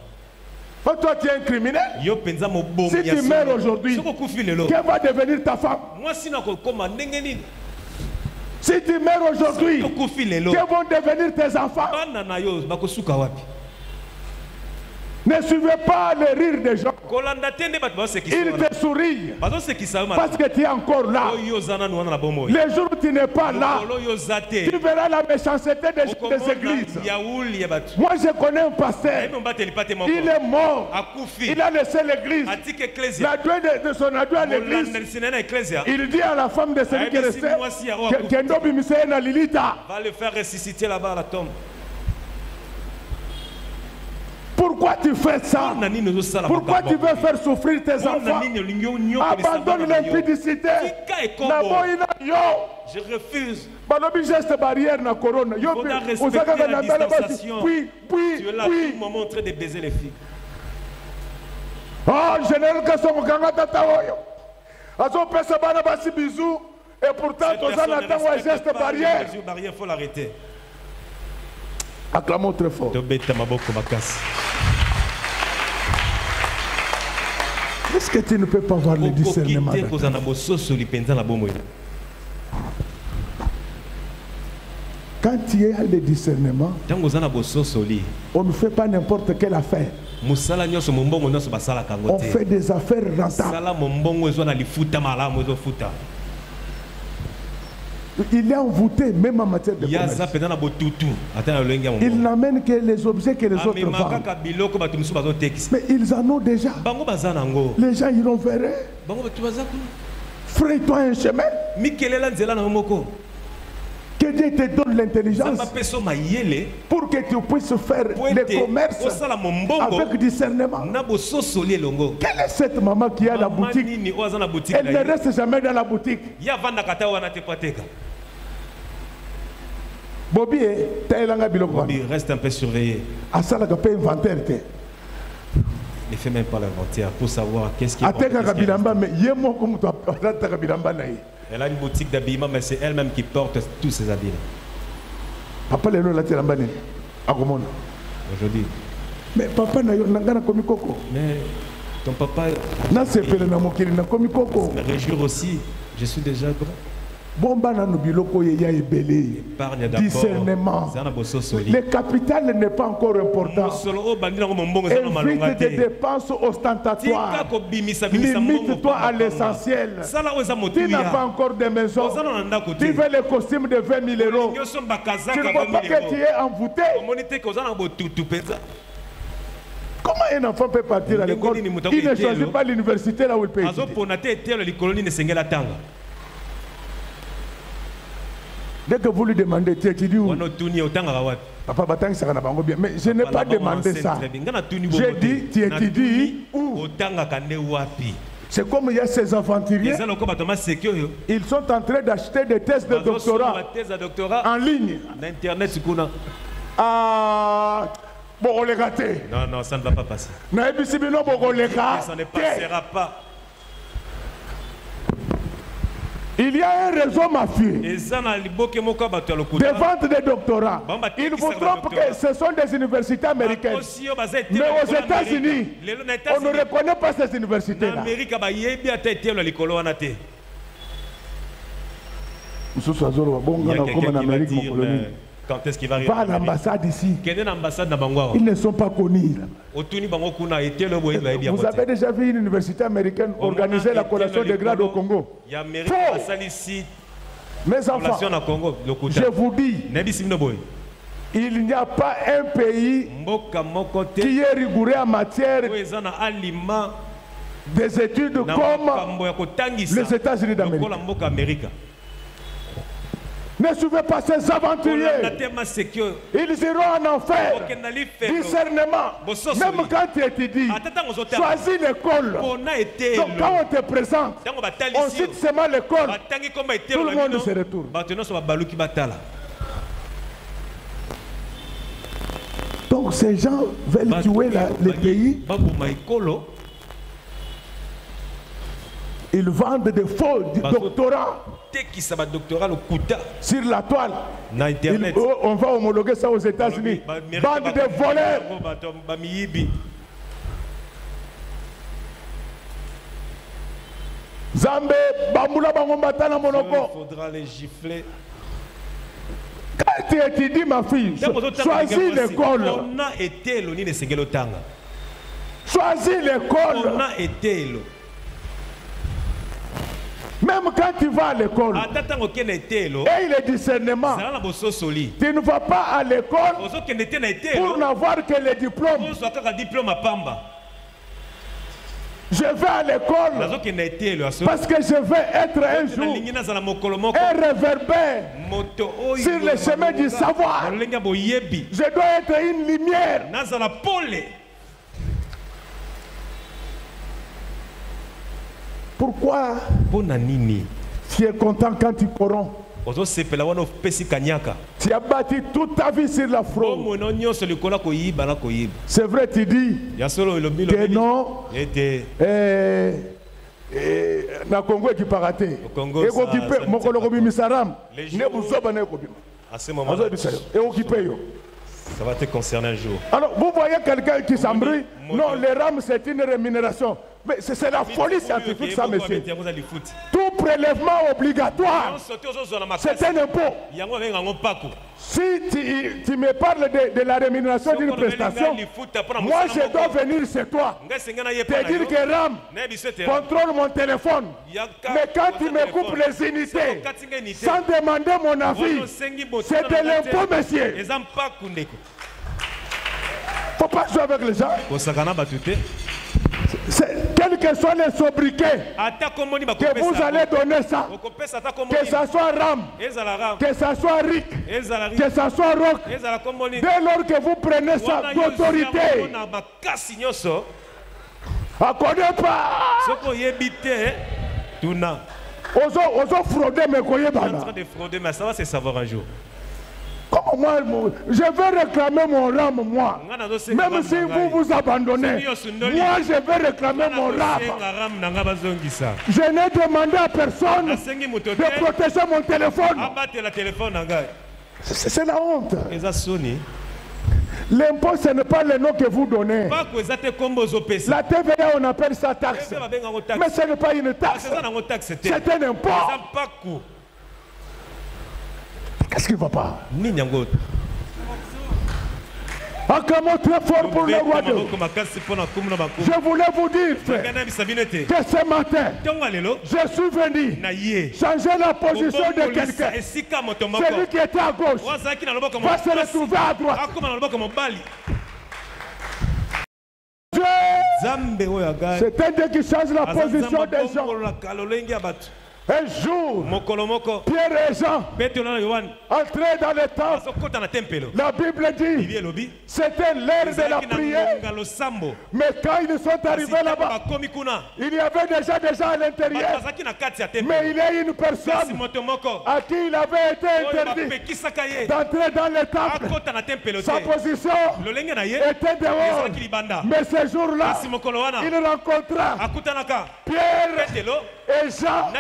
Toi, tu es un criminel. Si tu meurs aujourd'hui, quelle va devenir ta femme? Si tu meurs aujourd'hui, quels vont devenir tes enfants? Ne suivez pas le rire des gens. Ils te sourient parce que tu es encore là. Les jours où tu n'es pas là, tu verras la méchanceté des églises. Moi, je connais un pasteur. Il est mort. Il a laissé l'église. L'adjoint de son adjoint à l'église. Il dit à la femme de celui qui est resté, va le faire ressusciter là-bas à la tombe. Pourquoi tu fais ça? Pourquoi tu veux faire souffrir tes enfants? Abandonne l'impudicité. Je refuse. Geste barrière na corona. Il faudra respecter la distanciation. Tu es là à tout moment en train de baiser les filles. Oh, général Kassongo Kanga Tataoyo. Azo pesa bana basi bisous. Et pourtant, tu as un geste barrière. Il faut l'arrêter. Acclamons très fort. Est-ce que tu ne peux pas voir le discernement? Quand tu as le discernement, on ne fait pas n'importe quelle affaire. On fait des affaires rentables. Il est envoûté même en matière de commerce. Il n'amène que les objets que les autres vendent. Mais ils en ont déjà. Les gens iront vers eux. Fraye-toi un chemin. Que Dieu te donne l'intelligence pour que tu puisses faire le commerce avec discernement. Quelle est cette maman qui a la boutique? Elle ne reste jamais dans la boutique. Bobby, reste un peu surveillé. Ne fais même pas l'inventaire pour savoir qu'est-ce qui est. Elle a une boutique d'habillement, mais c'est elle-même qui porte tous ses habits. Papa le la aujourd'hui. Mais papa n'a mais ton papa me réjouir aussi. Je suis déjà grand. discernement. Le capital n'est pas encore important. Évite des dépenses ostentatoires. Limite-toi à l'essentiel. Tu n'as pas encore de maison. Tu veux les costumes de 20 000 euros. Tu ne vois pas que tu es envoûté. Comment un enfant peut partir à l'école? Il ne choisit pas l'université là où il peut étudier. Dès que vous lui demandez, tu étudies où? Papa, mais je n'ai pas demandé ça. J'ai dit, tu étudies où? C'est comme il y a ces aventuriers. Ils sont en train d'acheter des thèses de doctorat en ligne. Bon, non, ça ne va pas passer. Ça ne passera pas. Il y a un réseau mafieux de vente de doctorats. Ils vous trompent que ce sont des universités américaines. Mais aux États-Unis, on ne reconnaît pas ces universités-là. Quand est-ce qu'il va arriver? Va à l'ambassade ici. Ils ne sont pas connus. Vous avez déjà vu une université américaine organiser la collation de grades au Congo? Mes enfants, je vous dis, il n'y a pas un pays qui est rigoureux en matière des études comme les États-Unis d'Amérique. Ne suivez pas ces aventuriers. Ils iront en enfer. Discernement. Même quand tu étudies, choisis l'école. Donc quand on te présente, on cite seulement l'école. Tout le monde se retourne. Donc ces gens veulent tuer le pays. Ils vendent des faux doctorats sur la toile. On va homologuer ça aux États-Unis. Bande de voleurs. Zambé, Bamboula Bangomatana Monoko. Il faudra les gifler. Quand tu étudies, ma fille, choisis l'école. On a été l'oni de Sengelotanga. Choisis l'école. On a été l'oni. Même quand tu vas à l'école, et le discernement, tu ne vas pas à l'école pour n'avoir que le diplôme. Je vais à l'école parce que je vais être un jour un réverbère sur le chemin du savoir. Je dois être une lumière. Pourquoi tu es content quand tu corromps? Tu as bâti toute ta vie sur la fraude. C'est vrai, tu dis que non. Na Congo qui pas raté. À ce moment-là, ça va te concerner un jour. Alors, vous voyez quelqu'un qui s'embrouille? Non, les rames, c'est une rémunération. Mais c'est la folie scientifique, ça, monsieur. Tout prélèvement obligatoire, c'est un impôt. Si tu me parles de la rémunération d'une prestation, moi, je dois venir chez toi, te dire que RAM contrôle mon téléphone. Mais quand tu me coupes les unités, sans demander mon avis, c'est de l'impôt, monsieur. Il ne faut pas jouer avec les gens. Quels que soient les sobriquets que vous allez donner ça, que ça soit RAM, que ça soit Rick, que ça soit Rock, dès lors que vous prenez ça d'autorité, à connaît pas. Oso frauder mais koye bana. En train de frauder, mais ça va se savoir un jour. Comment moi, je vais réclamer mon RAM, moi. Même si vous vous abandonnez, moi je vais réclamer mon RAM. Je n'ai demandé à personne de protéger mon téléphone. C'est la honte. L'impôt, ce n'est pas le nom que vous donnez. La TVA, on appelle ça taxe. Mais ce n'est pas une taxe. C'est un impôt. Qu'est-ce qui ne va pas? Acclamons très fort pour le roi de Dieu. Je voulais vous dire, frère, que ce matin, je suis venu changer la position de quelqu'un. Celui qui était à gauche va se retrouver à droite. C'est un Dieu qui change la position des gens. Un jour, Pierre et Jean entraient dans le temple. La Bible dit c'était l'heure de la prière. Mais quand ils sont arrivés là-bas, il y avait déjà des gens à l'intérieur. Mais il y a une personne à qui il avait été interdit d'entrer dans le temple. Sa position était dehors. Mais ce jour-là, il rencontra Pierre et Jean,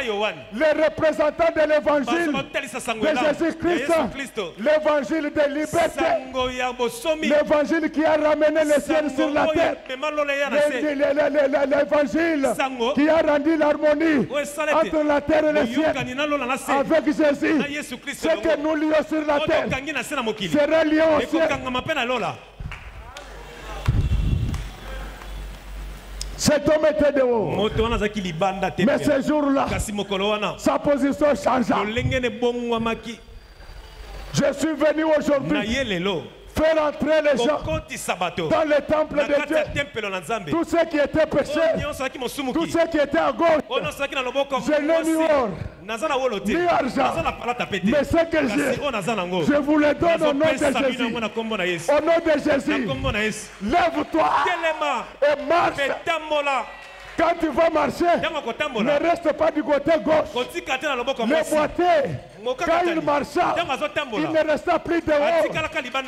les représentants de l'évangile de Jésus-Christ, l'évangile de liberté, l'évangile qui a ramené le ciel sur la terre, l'évangile qui a rendu l'harmonie entre la terre et le ciel. Avec Jésus, ce que nous lions sur la terre sera lié au ciel. Cet homme était dehors. Mais ce jour-là, sa position changea. Je suis venu aujourd'hui faire entrer les gens dans le temple de Dieu. Tous ceux qui étaient péchés, tous ceux qui étaient à gauche, je n'ai ni or, ni argent, mais ce que j'ai, je vous le donne au nom de Jésus. Au nom de Jésus, lève-toi et marche. Quand tu vas marcher, ne reste pas du côté gauche. Le boité, quand il marcha, il ne resta plus dehors.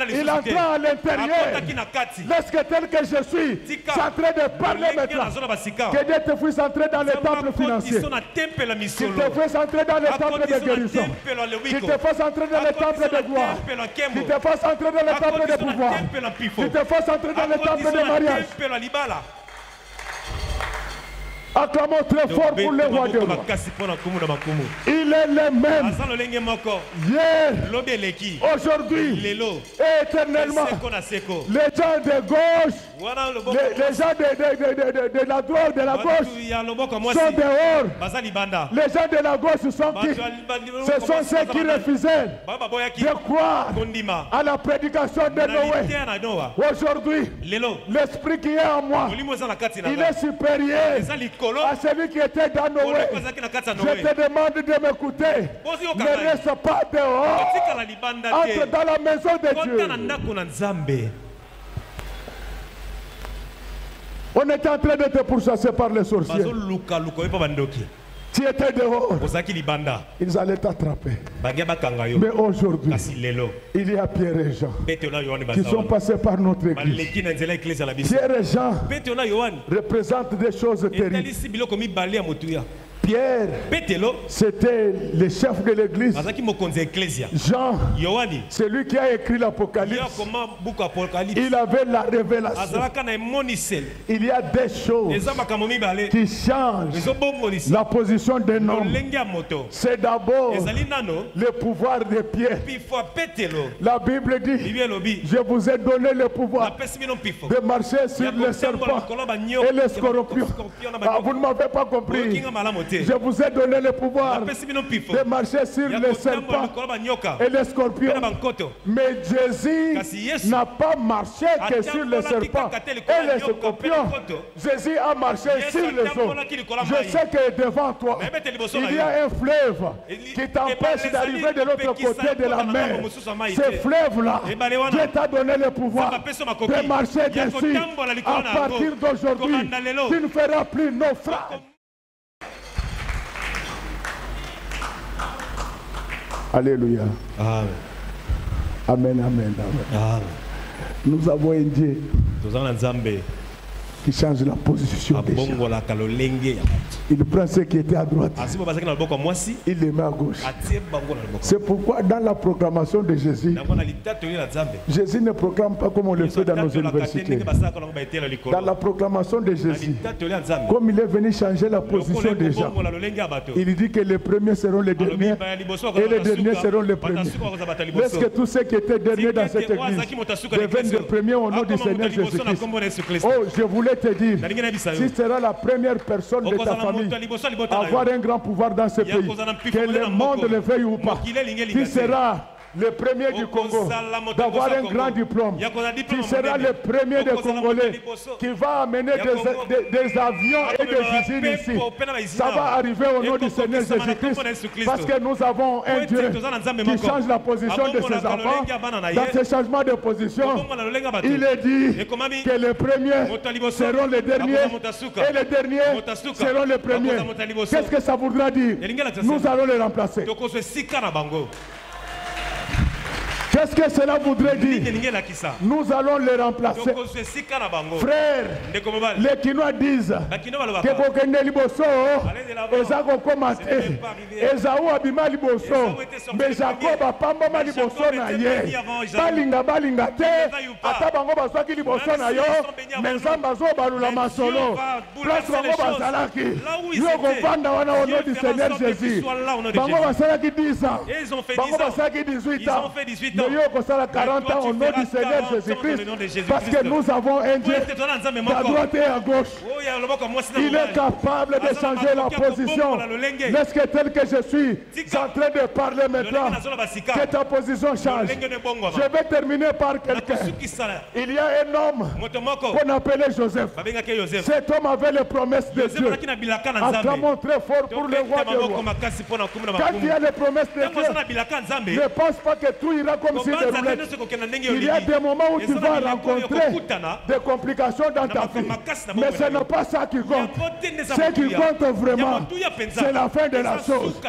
Il entra à l'intérieur. Laisse que tel que je suis, je suis en train de parler maintenant. Que Dieu te fasse entrer dans le temple financier. Qu'il te fasse entrer dans le temple de guérison. Qu'il te fasse entrer dans le temple de gloire. Qu'il te fasse entrer dans le temple de pouvoir. Qu'il te fasse entrer dans le temple de mariage. Acclamons très fort pour le roi de roi. Il est le même hier, aujourd'hui et éternellement. Les gens de gauche, les gens de la droite, de la gauche sont dehors. Les gens de la gauche sont qui? Ce sont ceux qui refusaient de croire à la prédication de Noé. Aujourd'hui, l'esprit qui est en moi, il est supérieur à celui qui était dans Noé. Je te demande de m'écouter. Ne reste pas dehors. Entre dans la maison de Dieu. On était en train de te pourchasser par les sorciers. Tu étais dehors. Ils allaient t'attraper. Mais aujourd'hui, il y a Pierre et Jean qui sont passés par notre église. Pierre et Jean représentent des choses terribles. Pierre, c'était le chef de l'église. Jean, celui qui a écrit l'Apocalypse, il avait la révélation. Il y a des choses qui changent la position d'un homme. C'est d'abord le pouvoir de Pierre. La Bible dit, je vous ai donné le pouvoir de marcher sur les serpents et les scorpions. Vous ne m'avez pas compris. Je vous ai donné le pouvoir de marcher sur les serpents et les scorpions. Mais Jésus n'a pas marché que sur les serpents et les scorpions. Jésus a marché sur les eaux. Je sais que devant toi, il y a un fleuve qui t'empêche d'arriver de l'autre côté de la mer. Ce fleuve-là, Dieu t'a donné le pouvoir de marcher dessus. À partir d'aujourd'hui, tu ne feras plus naufrage. Alléluia. Amen. Amen, amen, amen. Nous avons un Dieu qui change la position des gens. Il prend ceux qui étaient à droite, il les met à gauche. C'est pourquoi dans la proclamation de Jésus, Jésus ne proclame pas comme on le fait dans nos universités. Dans la proclamation de Jésus, comme il est venu changer la position des gens, il dit que les premiers seront les derniers et les derniers seront les premiers. Laisse que tous ceux qui étaient derniers dans cette église deviennent les premiers au nom du Seigneur Jésus-Christ. Oh, je voulais te dire, si tu seras la première personne de ta famille à avoir un grand pouvoir dans ce pays, que le monde le veuille ou pas, tu seras le premier du Congo d'avoir un grand diplôme. Tu seras le premier des Congolais qui va amener des avions et des usines ici. Ça va arriver au nom du Seigneur Jésus-Christ, parce que nous avons un Dieu qui change la position de ses enfants. Dans ce changement de position, il est dit que les premiers seront les derniers et les derniers seront les premiers. Qu'est-ce que ça voudra dire? Nous allons les remplacer. Qu'est-ce que cela voudrait dire? Nous allons les remplacer. Frères, les Kinois disent que Bokende Liboso, Ezako Komate, Ezaou Abima Liboso, mais Jacob Apamba Liboso na ye, Balinga Balinga te, Atabango Baswaki Liboso na yo, Menzamba Zo Balula Masolo, Place Bango Basalaki, Yoko Vanda wana au nom du Seigneur Jésus. Bango Basalaki 10 ans, Bango Basalaki 18 ans. Nous avons 40 ans au nom du Seigneur Jésus-Christ, parce que nous avons un Dieu à droite et à gauche. Il est capable de changer la position. Est-ce que tel que je suis en train de parler maintenant, que ta position change? Je vais terminer par quelqu'un. Il y a un homme qu'on appelait Joseph. Cet homme avait les promesses de Dieu. Acclamons très fort pour le roi des rois. Quand il y a les promesses de Dieu, ne pense pas que tout ira comme si de roulette. Il y a des moments où tu vas rencontrer des complications dans ta vie, mais ce n'est pas ça qui compte. Ce qui compte vraiment, c'est la fin de la chose.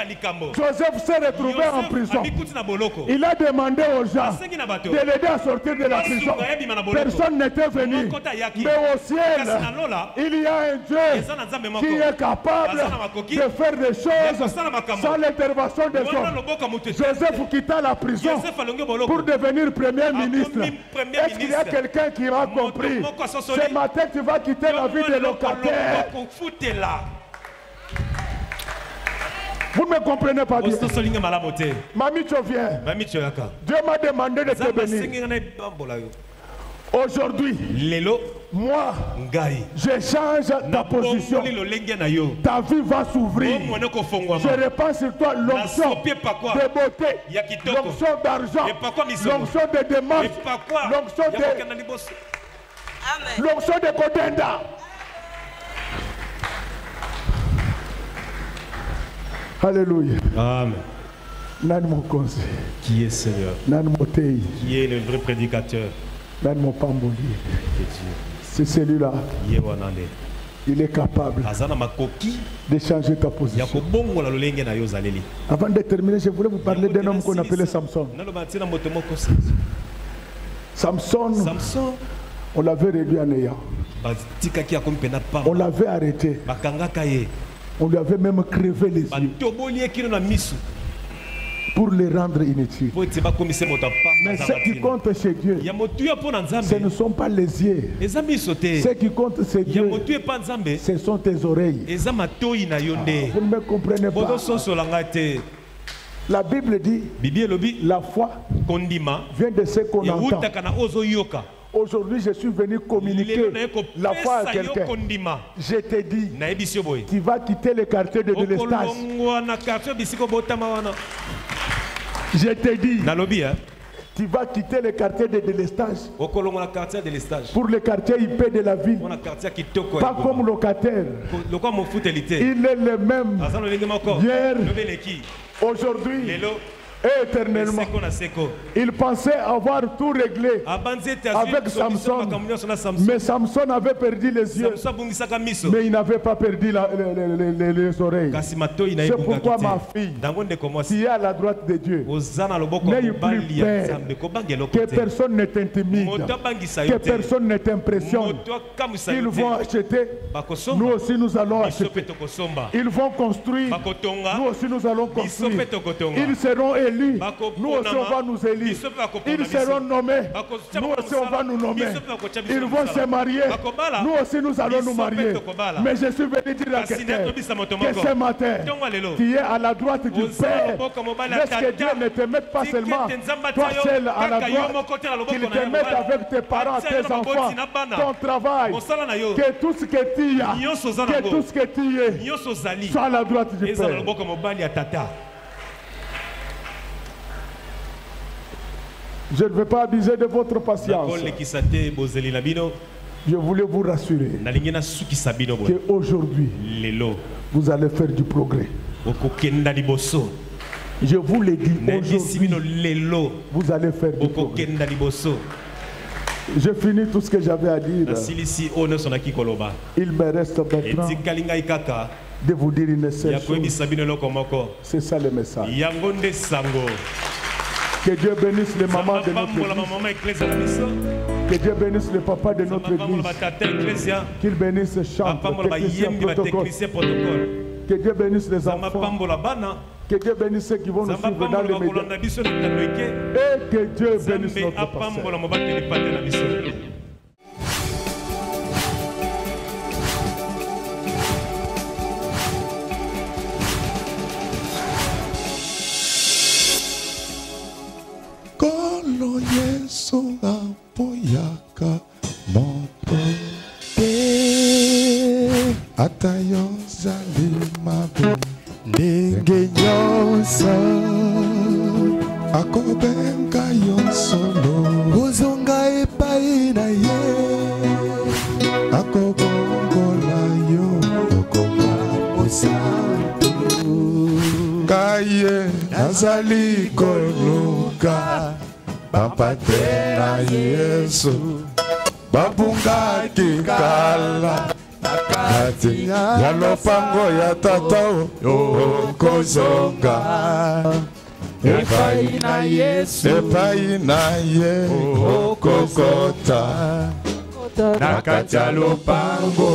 Joseph s'est retrouvé en prison. Il a demandé aux gens de l'aider à sortir de la prison. Personne n'était venu, mais au ciel, il y a un Dieu qui est capable de faire des choses sans l'intervention des hommes. Joseph quitta la prison pour devenir premier ministre. Est-ce qu'il y a quelqu'un qui m'a compris? Ce matin, tu vas quitter la vie de locataire. Vous ne me comprenez pas bien. Mamie, tu viens. Dieu m'a demandé de te bénir. Aujourd'hui, moi, je change ta position. Ta vie va s'ouvrir. Je répands sur toi l'onction de beauté, l'onction d'argent, l'onction de démence, l'onction de Kodenda. Alléluia. Amen. Qui est Seigneur? Qui est le vrai prédicateur? C'est celui-là. Il est capable de changer ta position. Avant de terminer, je voulais vous parler d'un homme qu'on appelait Samson. Samson, on l'avait réduit à néant. On l'avait arrêté. On lui avait même crevé les yeux pour les rendre inutiles. Mais ce qui compte chez Dieu, ce ne sont pas les yeux. Ce qui compte chez Dieu, ce sont tes oreilles. Vous ne me comprenez pas. La Bible dit, la foi vient de ce qu'on entend. Aujourd'hui, je suis venu communiquer la foi à quelqu'un. Je t'ai dit, tu vas quitter le quartier de délestage. Je t'ai dit, tu vas quitter le quartier de délestage pour le quartier IP de la ville. Pas comme locataire. Il est le même hier, aujourd'hui éternellement. Il pensait avoir tout réglé avec Samson. Mais Samson avait perdu les yeux. Mais il n'avait pas perdu les oreilles. C'est pourquoi ma fille, tu es à la droite de Dieu. N'ayez plus peur. Que personne ne t'intimide. Que personne ne t'impressionne. Ils vont acheter. Nous aussi nous allons acheter. Ils vont construire. Nous aussi nous allons construire. Ils seront élus. Nous aussi on va nous élire. Ils seront nommés. Nous aussi on va nous nommer. Ils vont se marier. Nous aussi nous allons nous marier. Mais je suis venu dire à quelqu'un que ce matin, tu es à la droite du Père. Laisse que Dieu ne te mette pas seulement toi seul à la droite, qu'il te mette avec tes parents, tes enfants, ton travail, que tout ce que tu as, que tout ce que tu es, soit à la droite du Père. Je ne veux pas abuser de votre patience. Je voulais vous rassurer qu'aujourd'hui, vous allez faire du progrès. Je vous l'ai dit, aujourd'hui, vous allez faire du progrès. J'ai fini tout ce que j'avais à dire. Il me reste maintenant de vous dire une seule chose. C'est ça le message. Que Dieu bénisse les mamans de notre église. Que Dieu bénisse le papa de notre église. Qu'il bénisse les chantres, que Dieu bénisse les enfants. Que Dieu bénisse ceux qui vont nous suivre dans les médias. Et que Dieu bénisse notre pasteur. Kolo Yesu apoyaka moto te ata yo zali mabe ndenge nyonso akobenga yo solo ozonga epai na ye akobongola yo okoma mosantu kaye nazali koluka bapate na Yesu babungaki kala kati ya lopango ya tata okozonga epai na Yesu epai na ye okokota na kati ya lopango.